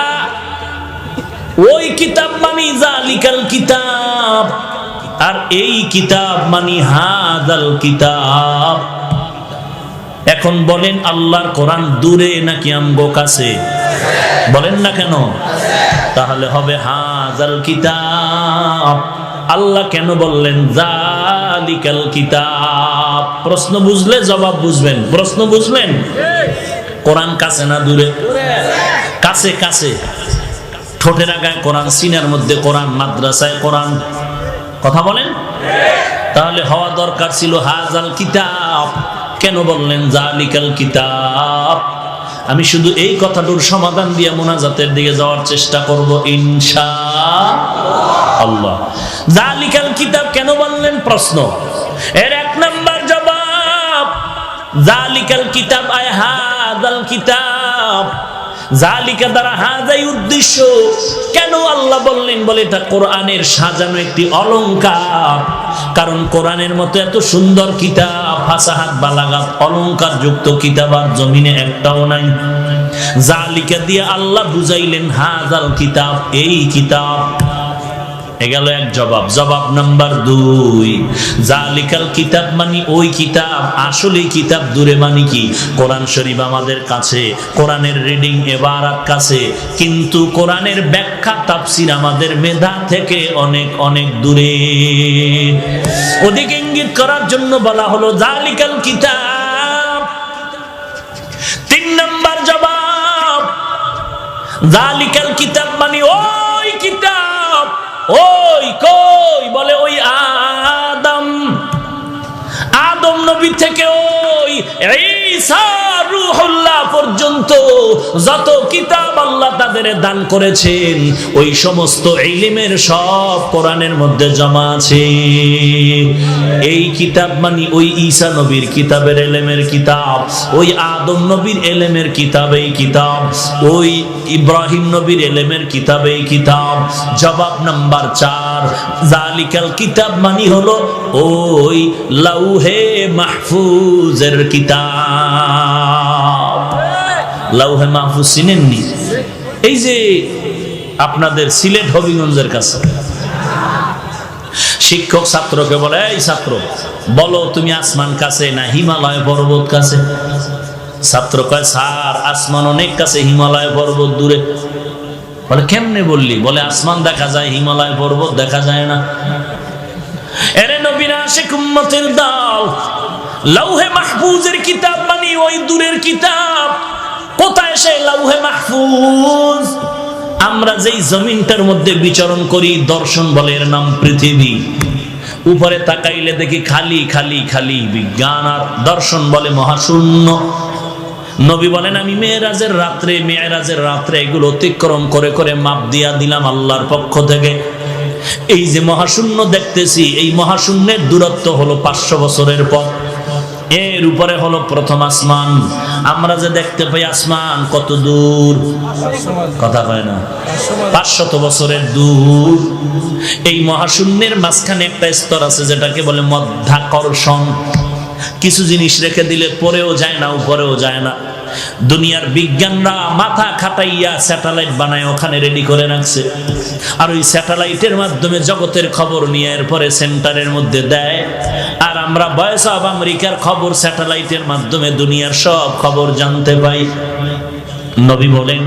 ওই কিতাব মানে জালিকাল কিতাব, আর এই কিতাব মানে হাযাল কিতাব। এখন বলেন আল্লাহর কোরআন দূরে নাকি আমগো কাছে? বলেন না কেন? তাহলে হবে হাযাল কিতাব। আল্লাহ কেন বললেন জালিকাল কিতাব? প্রশ্ন বুঝলে জবাব বুঝবেন। প্রশ্ন বুঝলেন? কোরআন কাছে না দূরে? কাছে কাছে। ঠোঁটের আগায় কোরআন, সিনার মধ্যে কোরআন, মাদ্রাসায় কোরআন। কথা বলেন? তাহলে হওয়া দরকার ছিল হাযাল কিতাব। কেন বললেন জালিকাল কিতাব? আমি শুধু এই কথাটার সমাধান দিয়ে মোনাজাতের দিকে যাওয়ার চেষ্টা করব ইনশাআল্লাহ। জালিকাল কিতাব কেন বললেন? প্রশ্ন। এর 1 নাম্বার জবাব, জালিকাল কিতাব আয় হাযাল কিতাব। জালিকা দ্বারা হাযাই উদ্দেশ্য। কেন আল্লাহ বললেন? বলে এটা কোরআনের সাজানো একটি অলংকার। কারণ কোরআনের মতো এত সুন্দর কিতাব, ফাসাহাত, বালাগাত, অলংকার যুক্ত কিতাব আর জমিনে একটাও নাই। জালিকা দিয়ে আল্লাহ বুঝাইলেন হাযাল কিতাব, এই কিতাব। গেল এক জবাব। জবাব নাম্বার 2, জালিকাল কিতাব মানে ওই কিতাব। আসলে কিতাব দূরে মানে কি? কোরআন শরীফ আমাদের কাছে, কোরআনের রিডিং এবারাত কাছে, কিন্তু কোরআনের ব্যাখ্যা তাফসীর আমাদের মেধা থেকে অনেক অনেক দূরে। ওদিকে ইঙ্গিত করার জন্য বলা হলো জালিকাল কিতাব। 3 নাম্বার জবাব, জালিকাল কিতাব মানে ওই কিতাব। ওই কই? বলে ওই আদম নবী থেকে ওই ঈসা রূহুল্লাহ পর্যন্ত যত কিতাব আল্লাহ তাদের দান করেছেন ওই সমস্ত ইলমের সব কোরআনের মধ্যে জমা আছে। এই কিতাব মানে ওই ঈসা নবীর কিতাবের ইলমের কিতাব, ওই আদম নবীর ইলমের কিতাব এই কিতাব, ওই ইব্রাহিম নবীর ইলমের কিতাব এই কিতাব। জবাব নাম্বার 4, জালিকাল কিতাব মানে হলো ওই লাউহে মাহফুজের কিতাব। লাউহে মাহফুজ চিনেননি? এই যে আপনাদের সিলেট হবিগঞ্জের কাছে শিক্ষক ছাত্রকে বলে, এই ছাত্র বলো তুমি আসমান কাছে না হিমালয় পর্বত কাছে? ছাত্র কয় স্যার আসমান অনেক কাছে, হিমালয় পর্বত দূরে। বলে কেমনে বললি? বলে আসমান দেখা যায়, হিমালয় পর্বত দেখা যায় না। এরে নবীর আশিক উম্মতের দল, লাউহে মাহফুজের কিতাব মানে ওই দূরের কিতাব। কোথায় সেই লাউহে মাহফুজ? আমরা যেই জমিনটার মধ্যে বিচরণ করি, দর্শন বলে এর নাম পৃথিবী। উপরে তাকাইলে দেখি খালি খালি খালি, বিজ্ঞান আর দর্শন বলে মহাশূন্য। নবী বলেন আমি মেরাজের রাত্রে এগুলো অতিক্রম করে করে মাপ দিয়া দিলাম আল্লাহর পক্ষ থেকে। এই যে মহাশূন্য দেখতেছি, এই মহাশূন্যের দূরত্ব হলো 500 বছরের পথ। এর উপরে হলো প্রথম আসমান। আমরা যে দেখতে পাই আসমান কত দূর, কথা কয় না, 500 বছরের দূর। এই মহাশূন্যের মাঝখানে একটা স্তর আছে যেটাকে বলে মধ্যাকর্ষণ। কিছু জিনিস রেখে দিলে পরেও যায় না, উপরেও যায় না। দুনিয়ার বিজ্ঞানরা মাথা খাটাইয়া স্যাটেলাইট বানায় ওখানে রেডি করে রাখছে, আর ওই স্যাটেলাইটের মাধ্যমে জগতের খবর নিয়ে এরপরে সেন্টারের মধ্যে দেয়। আর আমরা ভয়েস অফ আমেরিকার খবর স্যাটেলাইটের মাধ্যমে দুনিয়ার সব খবর জানতে পাই। নবী বলেন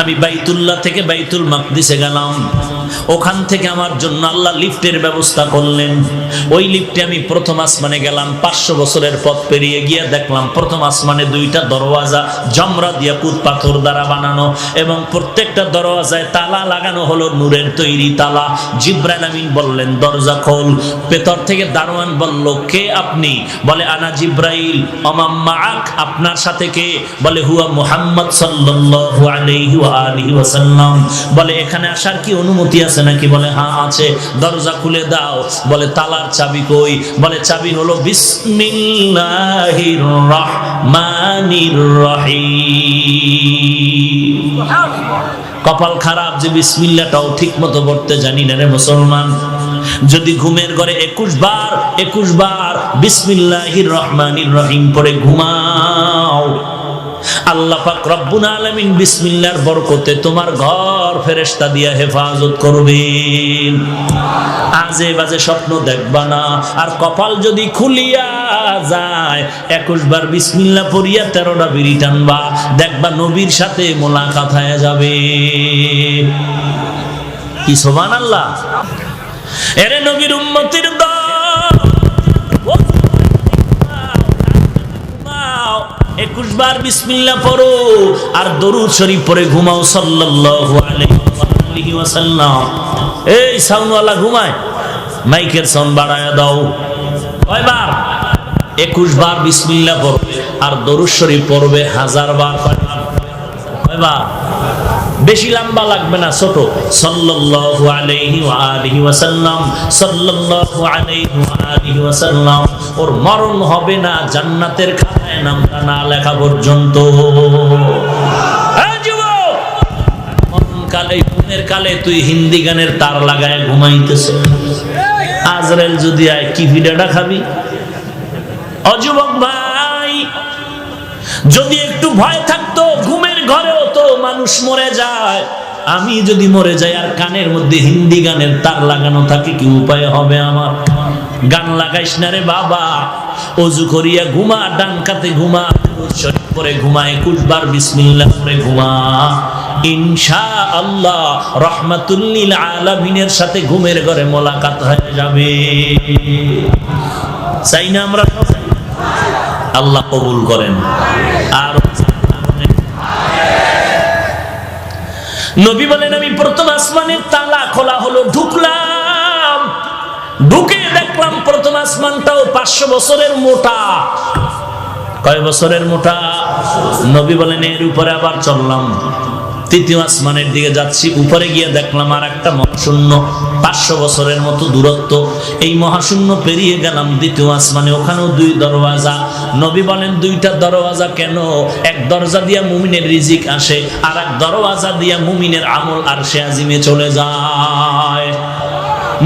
আমি বাইতুল্লাহ থেকে বাইতুল মাকদিসে গেলাম, ওখান থেকে আমার জন্য আল্লাহ লিফটের ব্যবস্থা করলেন। ওই লিফটে আমি প্রথম আসমানে গেলাম। 500 বছরের পথ পেরিয়ে গিয়ে দেখলাম প্রথম আসমানে 2টা দরওয়াজা জমরাদ ইয়াকুত পাথর দ্বারা বানানো, এবং প্রত্যেকটা দরওয়াজায় তালা লাগানো হলো নূরের তৈরি তালা। জিবরাইল আমিন বললেন দরজা খোল। ভেতর থেকে দারোয়ান বলল কে আপনি? বলে আনা জিবরাইল। অমাম মাআক, আপনার সাথে কে? বলে হুয়া মুহাম্মদ সাল্লাল্লাহু আলাইহি ওয়া আলিহি ওয়াসাল্লাম। বলে এখানে আসার কি অনুমতি আছে নাকি? বলে হ্যাঁ আছে। দরজা খুলে দাও। বলে তালার চাবি কই? বলে চাবি হলো বিসমিল্লাহির রহমানির রহিম। কপাল খারাপ যে বিসমিল্লাহটাও ঠিক মতো পড়তে জানি না রে মুসলমান। যদি ঘুমের ঘরে 21 বার বিসমিল্লাহির রহমানির রহিম পড়ে ঘুমাও, আল্লাহ পাক রব্বুল আলামিন বিসমিল্লাহর বরকতে তোমার ঘর ফেরেশতা দিয়া হেফাজত করবেন। আজে বাজে স্বপ্ন দেখবা না। আর কপাল যদি খুলিয়া যায় 21 বার বিসমিল্লাহ পড়িয়া 13টা বিড়ি টানবা, দেখবা নবীর সাথে মোলাকাত হয়ে যাবে। কি সুবহানাল্লাহ। এরে নবীর উম্মতের দল, 21 বার বিসমিল্লাহ পড়ো আর দরুদ শরীফ পড়ে ঘুমাও সাল্লাল্লাহু আলাইহি ওয়াসাল্লাম। এই সাউন্ডওয়ালা ঘুমায়, মাইকের সাউন্ড বাড়ায়া দাও। কয়বার? 21 বার বিসমিল্লাহ পড়বে আর দরুদ শরীফ পড়বে 1000 বার। কয়বার? বেশি লম্বা লাগবে না, ছোট। সাল্লাল্লাহু আলাইহি ওয়া আলিহি ওয়াসাল্লাম, সাল্লাল্লাহু আলাইহি ওয়া আলিহি ওয়াসাল্লাম। ওর মরণ হবে না জান্নাতের খাতায় নামটা না লেখা পর্যন্ত। যুবক, মরণকালে ঘুমের কালে তুই হিন্দি গানের তার লাগায় ঘুমাইতেছ। আজরাইল যদি আয় কি ভিডিওটা খাবি? অযুবক ভাই, যদি একটু ভয় থাকতো ঘুমের ঘরেও তো মানুষ মরে যায়। আমি যদি মরে যাই আর কানের মধ্যে হিন্দি গানের তার লাগানো থাকে, কি উপায় হবে আমার? গান লাগাইস না রে বাবা, ওযু করিয়া ঘুমা, ডান কাতে ঘুমা, শরীর পরে ঘুমা, 21 বার বিসমিল্লাহ পড়ে ঘুমা। ইনশাআল্লাহ রাহমাতুল লিল আলামিনের সাথে ঘুমের ঘরে মোলাকাত হয়ে যাবে। চাই না আমরা? আল্লাহ কবুল করেন। আর নবী বলেন আমি প্রথম আসমানের তালা খোলা হলো, ঢুকলাম। ঢুকে দেখলাম প্রথম আসমানটাও 500 বছরের মোটা। কয় বছরের মোটা? নবী বলেন এর উপরে আবার চললাম, তৃতীয় আসমানের দিকে যাচ্ছি, উপরে গিয়ে দেখলাম আর একটা মহাশূন্য, 500 বছরের মতো দূরত্ব। এই মহাশূন্য পেরিয়ে গেলাম দ্বিতীয় আসমানে, ওখানেও 2 দরওয়াজা। নবী বলেন 2টা দরওয়াজা কেন? এক দরজা দিয়া মুমিনের রিজিক আসে, আর এক দরওয়াজা দিয়া মুমিনের আমল আরশে আজিমে চলে যায়।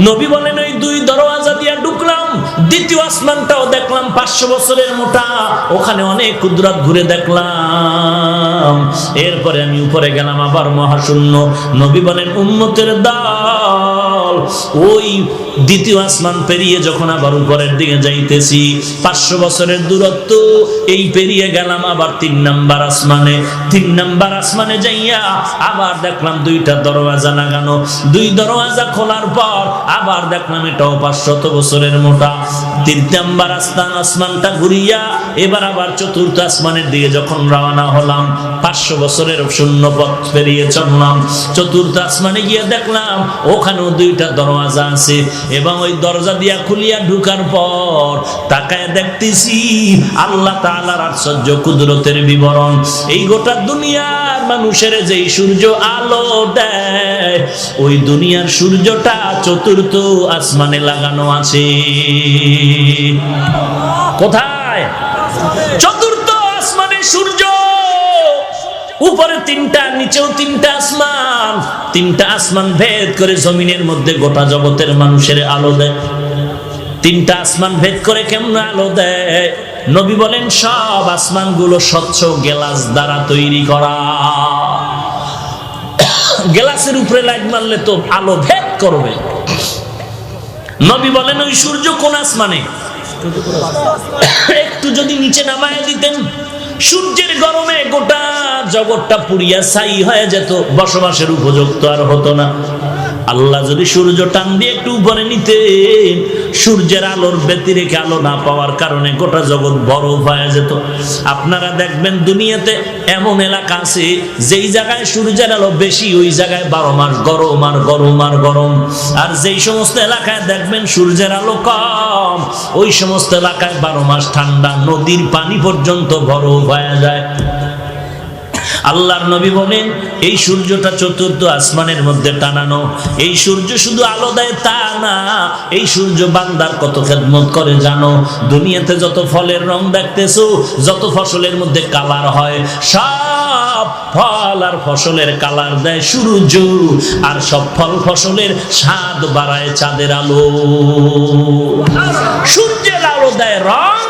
নবী বলেন ওই 2 দরওয়াজা দিয়া ঢুকলাম, দ্বিতীয় আসমানটাও দেখলাম 500 বছরের মোটা, ওখানে অনেক কুদরত ঘুরে দেখলাম। এরপরে আমি উপরে গেলাম আবার মহাশূন্য। নবী বলেন উম্মতের দল ওই দ্বিতীয় আসমান পেরিয়ে যখন আবার উপরের দিকে যাইতেছি, 500 বছরের দূরত্ব এই পেরিয়ে গেলাম আবার 3 নাম্বার আসমানে। 3 নাম্বার আসমানে যাইয়া আবার দেখলাম 2টা দরওয়াজা লাগানো। 2 দরওয়াজা খোলার পর আবার দেখলাম এটাও 500 বছরের মোটা। 3 নাম্বার আসমানটা ঘুরিয়া এবার আবার 4র্থ আসমানের দিকে যখন রওনা হলাম, 500 বছরের শূন্য পথ পেরিয়ে চললাম। 4র্থ আসমানে গিয়ে দেখলাম ওখানেও 2টা দরওয়াজা আছে, এবং ওই দরজা দিয়া খুলিয়া ঢুকার পর তাকায় দেখতেছি আল্লাহ তাআলার আশ্চর্য কুদরতের বিবরণ। এই গোটা দুনিয়ার মানুষের যেই সূর্য আলো দেয়, ওই দুনিয়ার সূর্যটা 4র্থ আসমানে লাগানো আছে। কোথায়? 4র্থ আসমানে সূর্য। উপরে 3টা, নিচেও 3টা আসমান। 3টা আসমান ভেদ করে জমিনের মধ্যে গোটা জগতের মানুষের আলো দেয়। 3টা আসমান ভেদ করে কেমন আলো দেয়? নবী বলেন সব আসমানগুলো স্বচ্ছ গ্লাস দ্বারা তৈরি করা। গ্লাসের উপরে লাইট মারলে তো আলো ভেদ করবে। নবী বলেন ওই সূর্য কোন আসমানে? একটু যদি নিচে নামায় দিতেন, সূর্যের গরমে গোটা জগৎটা পুড়িয়া ছাই হয়ে যেত, বসবাসের উপযুক্ত আর হতো না। আল্লাহ যদি সূর্য টান দিয়ে একটু উপরে নিতেন, সূর্যের আলোর ব্যতিরেকে আলো না পাওয়ার কারণে গোটা জগৎ বরফ হয়ে যেত। আপনারা দেখবেন দুনিয়াতে এমন এলাকা আছে যেই জায়গায় সূর্যের আলো বেশি, ওই জায়গায় 12 মাস গরম আর গরম আর গরম। আর যেই সমস্ত এলাকায় দেখবেন সূর্যের আলো কম, ওই সমস্ত এলাকায় 12 মাস ঠান্ডা, নদীর পানি পর্যন্ত বরফ হয়ে যায়। আল্লাহর নবী বলেন এই সূর্যটা 4র্থ আসমানের মধ্যে টানানো। এই সূর্য শুধু আলো দেয় তা না, এই সূর্য বান্দার কত খেদমত করে জানো? দুনিয়াতে যত ফলের রং দেখতেছো, যত ফসলের মধ্যে কালার হয়, সব ফল আর ফসলের কালার দেয় সূর্য, আর সব ফল ফসলের স্বাদ বাড়ায় চাঁদের আলো। সূর্যের আলো দেয় রং,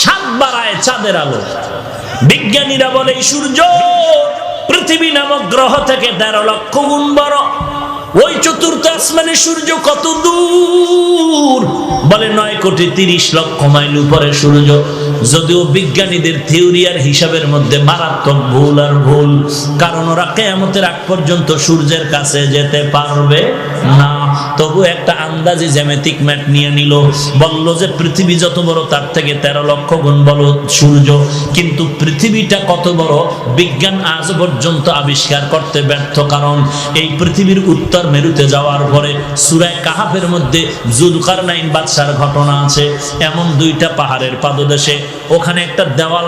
স্বাদ বাড়ায় চাঁদের আলো। বিজ্ঞানীরা বলে এই সূর্য পৃথিবী নামক গ্রহ থেকে 13 লক্ষ গুণ বড়। ওই 4র্থ আসমানের সূর্য কত দূর? বলে 9,30,00,000 মাইল উপরে সূর্য। যদিও বিজ্ঞানীদের থিওরি আর হিসাবের মধ্যে মারাত্মক ভুল আর ভুল, কারণ ওরা কিয়ামতের আগ পর্যন্ত সূর্যের কাছে যেতে পারবে না। তবু একটা আন্দাজে জ্যামিতিক ম্যাট নিয়ে নিল, বলল যে পৃথিবী যত বড় তার থেকে 13 লক্ষ গুণ বড় সূর্য। কিন্তু পৃথিবীটা কত বড় বিজ্ঞান আজ পর্যন্ত আবিষ্কার করতে ব্যর্থ, কারণ এই পৃথিবীর উত্তর মেরুতে যাওয়ার পরে সূরা কাহাফের মধ্যে যুলকারনাইন বাদশার ঘটনা আছে। এমন 2টা পাহাড়ের পাদদেশে ওখানে একটা দেওয়াল,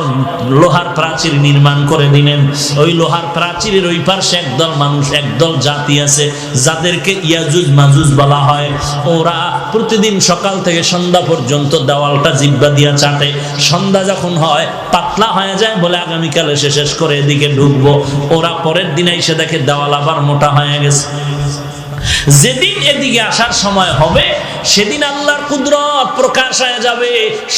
লোহার প্রাচীর নির্মাণ করে দিলেন। ওই লোহার প্রাচীরের ওই পাশে একদল মানুষ, একদল জাতি আছে যাদেরকে ইয়াজুজ মাজুজ বলা হয়। ওরা প্রতিদিন সকাল থেকে সন্ধ্যা পর্যন্ত দেওয়ালটা জিহ্বা দিয়া চাটে। সন্ধ্যা যখন হয় পাতলা হয়ে যায়, বলে আগামীকাল এসে শেষ করে এদিকে ঢুকবো। ওরা পরের দিনে এসে দেখে দেওয়াল আবার মোটা হয়ে গেছে। যেদিন এদিকে আসার সময় হবে সেদিন আল্লাহর কুদরত প্রকাশ হয়ে যাবে।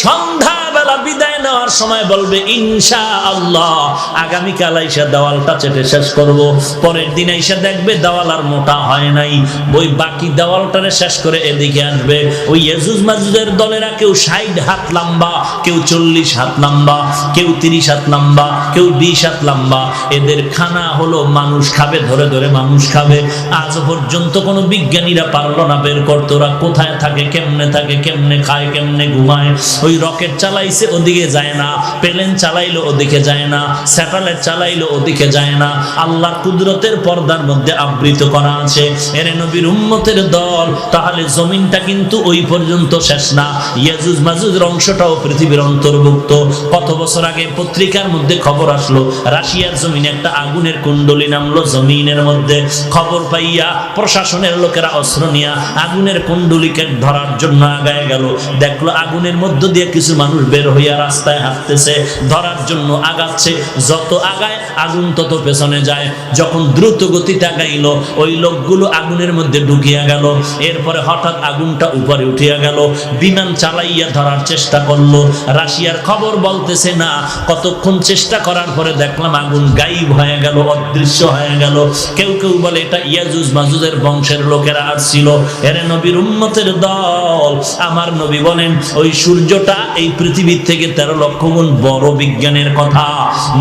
সন্ধ্যাবেলা বিদায় নেওয়ার সময় বলবে ইনশাআল্লাহ আগামীকাল আইসা দেওয়ালটা চেটে শেষ করব। পরের দিন আইসা দেখবে দেওয়াল আর মোটা হয় নাই, ওই বাকি দেওয়ালটারে শেষ করে এদিকে আসবে। ওই ইয়াজুজ মাজুজের দলেরা কেউ 60 হাত লম্বা, কেউ 40 হাত লম্বা, কেউ 30 হাত লম্বা, কেউ 20 হাত লম্বা। এদের খানা হলো মানুষ খাবে, ধরে ধরে মানুষ খাবে। আজ পর্যন্ত কোনো বিজ্ঞানীরা পারলো না বের করতে ওরা কোথায় কোথায় থাকে, কেমনে থাকে, কেমনে খায়, কেমনে ঘুমায়। ওই রকেট চালাইছে ওদিকে যায় না, প্লেন চালাইলো ওদিকে যায় না, স্যাটেলাইট চালাইলো ওদিকে যায় না। আল্লাহর কুদরতের পর্দার মধ্যে আবৃত করা আছে। এর নবীর উম্মতের দল, তাহলে জমিনটা কিন্তু ওই পর্যন্ত শেষ না। ইয়াজুজ মাজুজের অংশটাও পৃথিবীর অন্তর্ভুক্ত। কত বছর আগে পত্রিকার মধ্যে খবর আসলো, রাশিয়ার জমিনে একটা আগুনের কুণ্ডলী নামলো জমিনের মধ্যে। খবর পাইয়া প্রশাসনের লোকেরা অস্ত্র নিয়ে আগুনের কুণ্ডলীকে ধরার জন্য আগায় গেল। দেখলো আগুনের মধ্য দিয়ে কিছু মানুষ বের হইয়া রাস্তায় হাঁটতেছে, ধরার জন্য আগাচ্ছে। যত আগায় আগুন তত পেছনে যায়। যখন দ্রুত গতিতে আগাইল, ওই লোকগুলো আগুনের মধ্যে ঢুকিয়া গেল। এরপরে হঠাৎ আগুনটা উপরে উঠিয়া গেল। বিমান চালাইয়া ধরার চেষ্টা করলো। রাশিয়ার খবর বলতেছে না, কতক্ষণ চেষ্টা করার পরে দেখলাম আগুন গায়েব হয়ে গেল, অদৃশ্য হয়ে গেল। কেউ কেউ বলে এটা ইয়াজুজ মাজুজের বংশের লোকেরা আসছিল। এর নবীর উম্মতের দল, আমার নবী বলেন ওই সূর্যটা এই পৃথিবীর থেকে 13 লক্ষ গুণ বড়। বিজ্ঞানের কথা।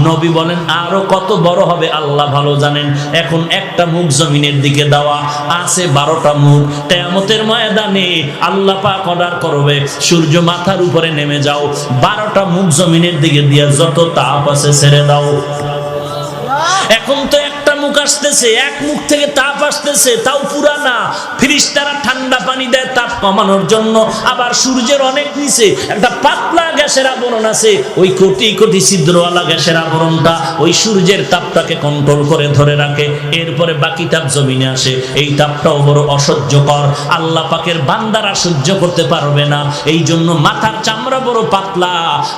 নবী বলেন আরো কত বড় হবে আল্লাহ ভালো জানেন। এখন একটা মুখ জমিনের দিকে দেওয়া আছে, 12টা মুখ। কিয়ামতের ময়দানে আল্লাহ পাক অর্ডার করবে, সূর্য মাথার উপরে নেমে যাও, 12টা মুখ জমিনের দিকে দিয়ে যত তাপ আছে ছেড়ে দাও। এখন তো একটা মুখ আসতেছে, এক মুখ থেকে তাপ আসতেছে, তাও পুরা না। ফিরিস্তারা ঠান্ডা পানি দেয় তাপ কমানোর জন্য। আবার সূর্যের অনেক নিচে একটা পাতলা গ্যাসের আবরণ আছে, ওই কোটি কোটি ছিদ্রওয়ালা গ্যাসের আবরণটা ওই সূর্যের তাপটাকে কন্ট্রোল করে ধরে রাখে। এরপরে বাকি তাপ জমিনে আসে। এই তাপটাও বড় অসহ্যকর, আল্লাহ পাকের বান্দারা সহ্য করতে পারবে না। এই জন্য মাথার চামড়া বড় পাতলা,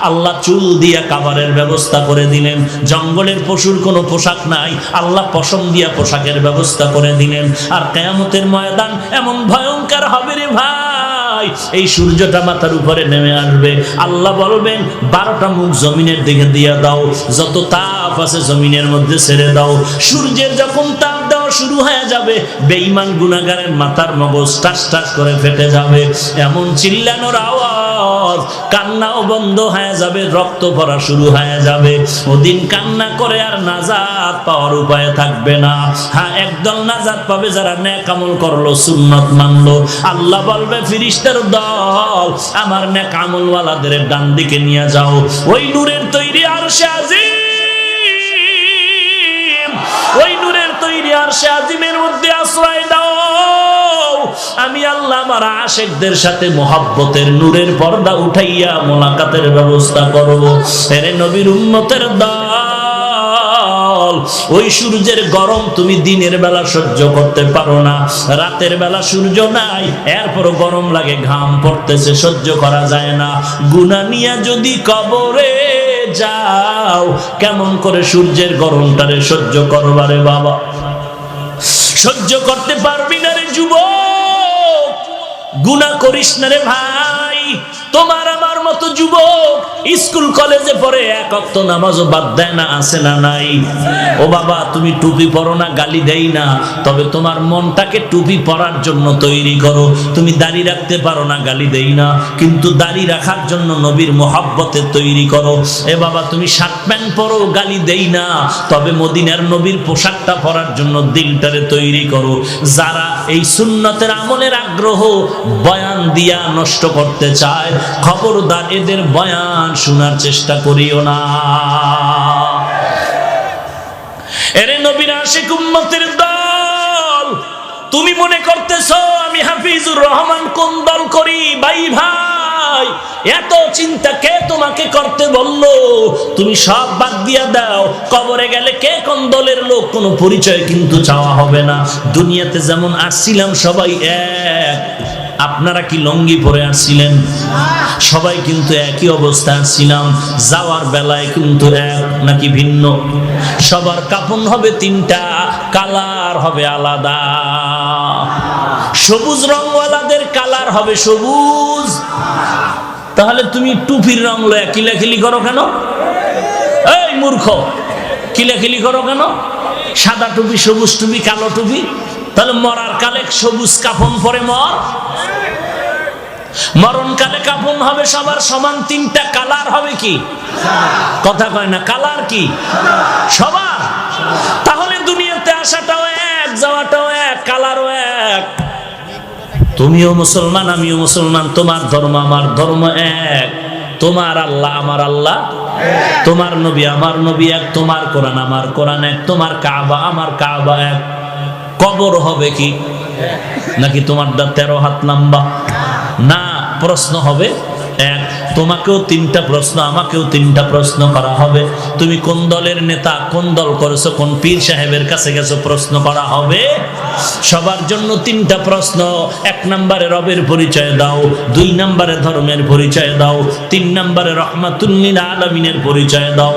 আল্লাহ চুল দিয়া কাভারের ব্যবস্থা করে দিলেন। জঙ্গলের পশুর কোনো পোশাক নাই, আল্লাহ পশম দিয়া পোশাকের ব্যবস্থা করে দিলেন। আর কিয়ামতের ময়দান এমন ভয়ঙ্কর হবে রে ভাই, এই সূর্যটা মাথার উপরে নেমে আসবে। আল্লাহ বলবেন 12টা মুখ জমিনের দিকে দিয়া দাও, যত তাপ আছে জমিনের মধ্যে ছেড়ে দাও। সূর্যের যখন তাপ দেওয়া শুরু হয়ে যাবে, বেঈমান গুনাহগারের মাথার মগজ টাস টাস করে ফেটে যাবে। এমন চিল্লানোর আওয়াজ, কান্নাও বন্ধ হয়ে যাবে, রক্ত পড়া শুরু হয়ে যাবে। ওদিন কান্না করে আর নাজাত পাওয়ার উপায় থাকবে না। হ্যাঁ, একদল নাজাত পাবে যারা নেক আমল করলো, সুন্নাত মানলো। আল্লাহ বলবে ফেরেশতার দল, আমার নেক আমলওয়ালাদের ডান দিকে নিয়ে যাও। ওই নূরের তৈরি আরশে আজিম, ওই নূরের তৈরি আরশে আজিমের মধ্যে আশ্রয় দাও। আমি আল্লাহ আমার আশিকদের সাথে মোহাব্বতের নূরের পর্দা উঠাইয়া মোলাকাতের ব্যবস্থা করব। এর নবীর উম্মতের দল, ওই সূর্যের গরম তুমি দিনের বেলা সহ্য করতে পারো না, রাতের বেলা সূর্য নাই, এরপরও গরম লাগে, ঘাম পড়তেছে, সহ্য করা যায় না। গুনাহ নিয়া যদি কবরে যাও, কেমন করে সূর্যের গরমটারে সহ্য করবারে বাবা? সহ্য করতে পারবি না রে যুবক, গুনাহ করিস না রে ভাই। তোমার আমার মতো যুবক স্কুল কলেজে পড়ে, এক ওয়াক্ত নামাজও বাদ দেয় না, আছে না নাই? ও বাবা, তুমি টুপি পরো না, গালি দেই না, তবে তোমার মনটাকে টুপি পরার জন্য তৈরি করো। তুমি দাড়ি রাখতে পারো না, গালি দেই না, কিন্তু দাড়ি রাখার জন্য নবীর মোহাব্বতে তৈরি করো। এ বাবা, তুমি শার্ট প্যান্ট পরো, গালি দেই না, তবে মদিনার নবীর পোশাকটা পরার জন্য দিলটারে তৈরি করো। যারা এই সুন্নতের আমলের আগ্রহ বয়ান দিয়া নষ্ট করতে চায়, খবরদার এদের বয়ান শোনার চেষ্টা করিও না। এরে নবীর আশিক উম্মতের দল, তুমি মনে করতেছো আমি হাফিজুর রহমান কোন দল করি? ভাই ভাই, এত চিন্তা কে তোমাকে করতে বললো? তুমি সব বাদ দিয়া দাও। কবরে গেলে কে কোন দলের লোক কোনো পরিচয় কিন্তু চাওয়া হবে না। দুনিয়াতে যেমন আসছিলাম সবাই এক। আপনারা কি লঙ্গি পরে আসছিলেন? সবাই কিন্তু একই অবস্থায় আসছিলাম। যাওয়ার বেলায় কিন্তু এক নাকি ভিন্ন? সবার কাফন হবে 3টা, কালার হবে আলাদা। সবুজ রংওয়ালাদের কালার হবে সবুজ। তাহলে তুমি টুপির রং লয়া কিলাকিলি করো কেন? এই মূর্খ, কিলাকিলি করো কেন? সাদা টুপি, সবুজ টুপি, কালো টুপি, তাহলে মরার কালে সবুজ কাফন পরে মর। মরণ কালে কাফন হবে সবার সমান, 3টা কালার হবে কি? কথা কয় না, কালার কি সবার? তাহলে দুনিয়াতে আসাটাও এক, যাওয়াটাও এক, কালারও এক। তো তুমিও মুসলমান আমিও মুসলমান, তোমার ধর্ম আমার ধর্ম এক, তোমার আল্লাহ আমার আল্লাহ, তোমার নবী আমার নবী এক, তোমার কোরআন আমার কোরআন এক, তোমার কাবা আমার কাবা এক। কবর হবে কি নাকি তোমারটা 13 হাত লম্বা? না, প্রশ্ন হবে এক। তোমাকেও 3টা প্রশ্ন, আমাকেও 3টা প্রশ্ন করা হবে। তুমি কোন দলের নেতা, কোন দল করেছো, কোন পীর সাহেবের কাছে গেছো, প্রশ্ন করা হবে। সবার জন্য 3টা প্রশ্ন। 1 নম্বরে রবের পরিচয় দাও, 2 নম্বরে ধর্মের পরিচয় দাও, 3 নম্বরে রহমাতুল লিল আলামিনের পরিচয় দাও।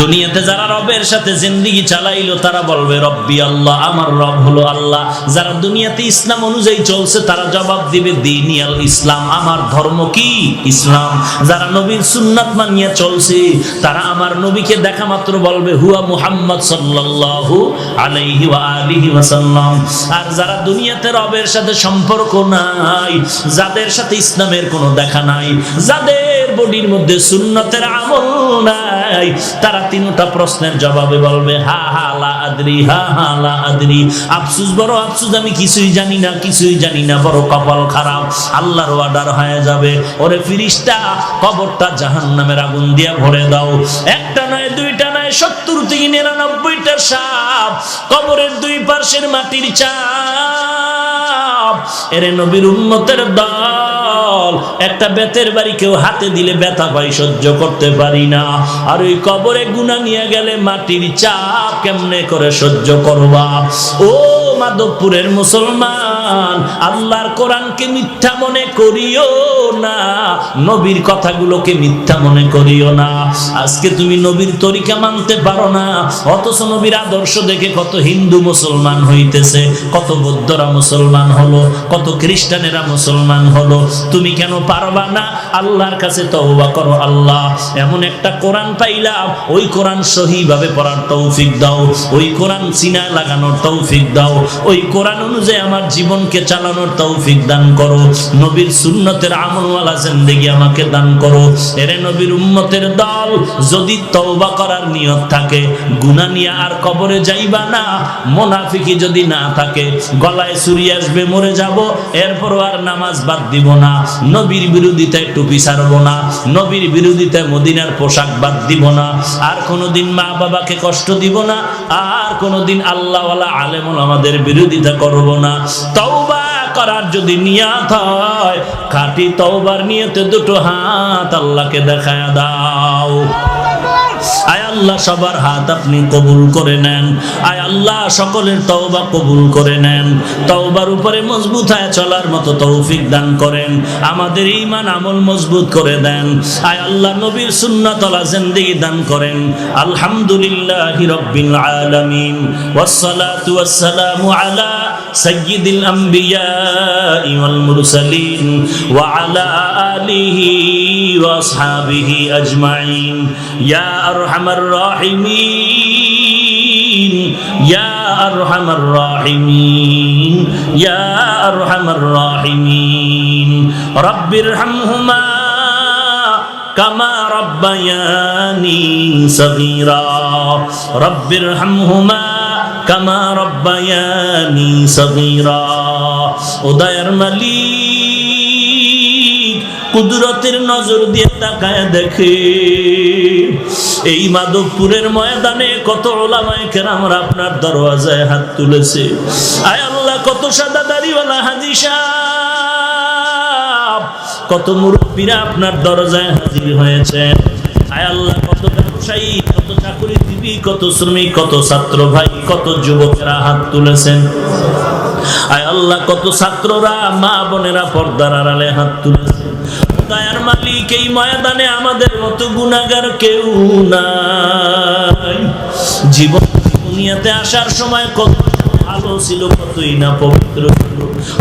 দুনিয়াতে যারা রবের সাথে জিন্দেগি চালাইলো তারা বলবে রব্বি আল্লাহ, আমার রব হলো আল্লাহ। যারা দুনিয়াতে ইসলাম অনুযায়ী চলছে তারা জবাব দিবে দীনি আল ইসলাম, আমার ধর্ম কি ইসলাম। যারা নবীর সুন্নাত মানিয়ে চলছে তারা আমার নবীকে দেখা মাত্র বলবে হুয়া মুহাম্মদ সাল্লাল্লাহু আলাইহি ওয়া আলিহি ওয়াসাল্লাম। আর যারা দুনিয়াতে রবের সাথে সম্পর্ক নাই, যাদের সাথে ইসলামের কোনো দেখা নাই, যাদের বডির মধ্যে সুন্নতের আমল নাই, তারা 3টা প্রশ্নের জবাবে বলবে হা হা লা আদরি, হা হা লা আদরি। আফসোস, বড় আফসোস, আমি কিছুই জানি না, কিছুই জানি না, বড় কপাল খারাপ। আল্লাহর অর্ডার হয়ে যাবে, ওরে ফেরেশতা কবরটা জাহান্নামের আগুন দিয়ে ভরে দাও। একটা নয়, 2টা নয়, 70 থেকে 99টা সাপ কবরের 2 পাশের মাটির চাপ। এরে নবীর উম্মতের দল, একটা বেতের বাড়ি কেউ হাতে দিলে ব্যথা পাই, সহ্য করতে পারি না। আর ওই কবরে গুনাহ নিয়ে গেলে মাটির চাপ কেমনে করে সহ্য করবা? ও মাধবপুরের মুসলমান, আল্লাহর কোরআনকে মিথ্যা মনে করিও না, নবীর কথাগুলোকে মিথ্যা মনে করিও না। আজকে তুমি নবীর তরিকা মানতে পারো না, অথচ নবীর আদর্শ দেখে কত হিন্দু মুসলমান হইতেছে, কত বৌদ্ধরা মুসলমান হলো, কত খ্রিস্টানেরা মুসলমান হলো। তুমি কেন পারবা না? আল্লাহর কাছে তওবা করো, আল্লাহ এমন একটা কোরআন পাইলাম, ওই কোরআন সহিভাবে পড়ার তৌফিক দাও, ওই কোরআন সিনা লাগানোর তৌফিক দাও, ওই কোরআন অনুযায়ী আমার জীবনকে চালানোর তৌফিক দান করো, নবীর সুন্নতের আমলওয়ালা জিন্দেগি আমাকে দান করো। এরে নবীর উম্মতের দল, যদি তওবা করার নিয়ত থাকে, গুনাহ নিয়ে আর কবরে যাইবা না। মুনাফিকি যদি না থাকে, গলায় ছুরি আসবে মরে যাব, এরপরও আর নামাজ বাদ দিব না, নবীর বিরোধিতায় টুপি ছাড়ব না, নবীর বিরোধিতায় মদিনার পোশাক বাদ দিব না, আর কোনোদিন মা বাবাকে কষ্ট দিব না, আর কোনোদিন আল্লাহওয়ালা আলেম ওলামাদের বিরোধিতা করব না। তওবা করার যদি নিয়ত হয়, খাঁটি তওবার নিয়তে 2টো হাত আল্লাহকে দেখায়া দাও। আয় আল্লাহ, সবার হাত আপনি কবুল করে নেন। আয় আল্লাহ, সকলের তওবা কবুল করে নেন। তওবার উপরে মজবুত হয়ে চলার মতো তৌফিক দান করেন। আমাদের ঈমান আমল মজবুত করে দেন। আয় আল্লাহ, নবীর সুন্নাতওয়ালা জিন্দেগি দান করেন। আলহামদুলিল্লাহি রাব্বিল আলামিন, ওয়াসসালাতু ওয়াসসালামু আলা সাইয়্যিদিল আমবিয়া ওয়াল মুরসালিন ওয়া আলা আলিহি ওয়া আসহাবিহি আজমাইন। ইয়া আরহামার রাহিমিন, ইয়া আরহামার রাহিমিন, ইয়া আরহামার রাহিমিন। রব্বিরহামহুমা কামা রব্বায়ানি সগীরা, রব্বিরহামহুমা কামা রব্বায়ানি সগীরা। ও দয়ার মালিক, কুদরতের নজর দিয়ে তাকায় দেখে এই মাধবপুরের ময়দানে কত উলামায়ে কেরামরা আপনার দরওয়াজায় হাত তুলেছে। আয় আল্লাহ, কত সাদা দাড়িওয়ালা হাজী সাহেব, কত মুরব্বীরা আপনার দরজায় হাজির হয়েছে। আয় আল্লাহ, কত ব্যবসায়ী, কত চাকরিজীবী, কত শ্রমিক, কত ছাত্র ভাই, কত যুবকেরা হাত তুলেছেন। আয় আল্লাহ, কত ছাত্ররা, মা বোনেরা পর্দার আড়ালে হাত তুলেছে। দয়ার মালিক, এই ময়দানে আমাদের মতো গুনাহগার কেউ নাই। জীবন দুনিয়াতে আসার সময় কত ভালো ছিল, কতই না পবিত্র ছিল,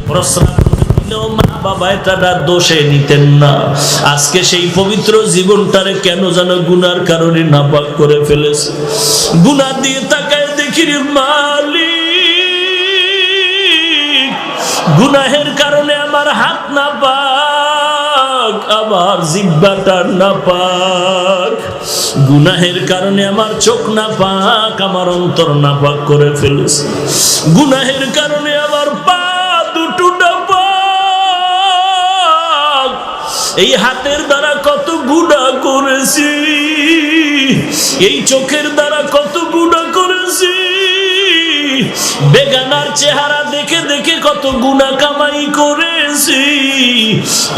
প্রস্রাব দিলেও মা বাবা এটা দোষে নিতেন না। আজকে সেই পবিত্র জীবনটারে কেন যেন গুনার কারণে নাপাক করে ফেলেছে। গুনাহ দিয়ে তাকায় দেখি রে মালিক, গুনাহের কারণে আমার হাত নাপাক, আমার জিহ্বাটা নাপাক, গুনাহের কারণে আমার চোখ নাপাক, আমার অন্তর নাপাক করে ফেলেছে। গুনাহের কারণে আমার পা এই হাতের দ্বারা কত গুনাহ করেছি, এই চোখের দ্বারা কত গুনাহ করেছি, বেগানার চেহারা দেখে দেখে কত গুনাহ কামাই করেছি,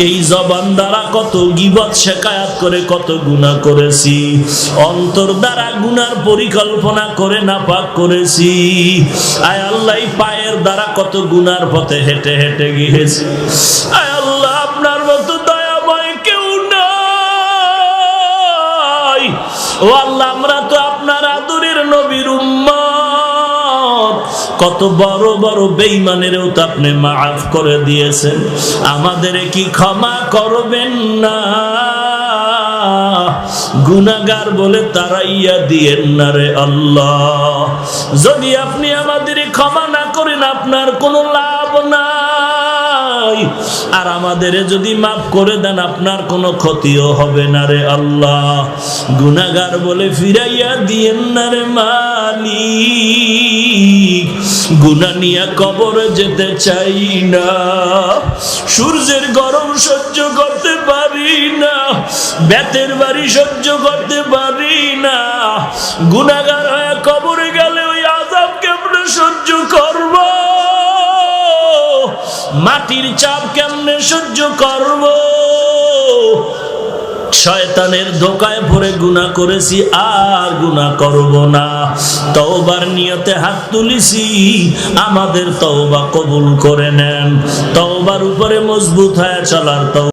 এই জবান দ্বারা কত গীবত শিকায়াত করে কত গুনাহ করেছি, অন্তর দ্বারা গুনার পরিকল্পনা করে নাপাক করেছি। আয় আল্লাহ, পায়ের দ্বারা কত গুনার পথে হেঁটে হেঁটে গিয়েছি। আয় আল্লাহ, আপনার মতো দয়াময় কেউ নাই। ও আল্লাহ, আমরা তো আপনার আদরের নবীর উম্মত, কত বড় বড় বেঈমানেরও তো আপনি মাফ করে দিয়েছেন, আমাদের কি ক্ষমা করবেন না? গুনাহগার বলে তাড়াইয়া দিয়েন না রে আল্লাহ। যদি আপনি আমাদের ক্ষমা না করেন আপনার কোনো লাভ নাই, আর আমাদের যদি মাফ করে দেন আপনার কোনো ক্ষতিও হবে না রে আল্লাহ। গুনাহগার বলে ফিরাইয়া দিয়েন না রে মালিক। গুনাহ নিয়ে কবরে যেতে চাই না, সূর্যের গরম সহ্য করতে পারি না, বেতের বাড়ি সহ্য করতে পারি না। গুনাহগার হয়ে কবরে গেলে ওই আযাব কেমনে সহ্য করব? মাটির চাপ কেমনে সহ্য করব? শয়তানের ধোকায় পড়ে গুনাহ করেছি, আর গুনাহ করব না। তওবার নিয়তে হাত তুলেছি, আমাদের তওবা কবুল করে নেন। তওবার উপরে মজবুত হয়ে চলার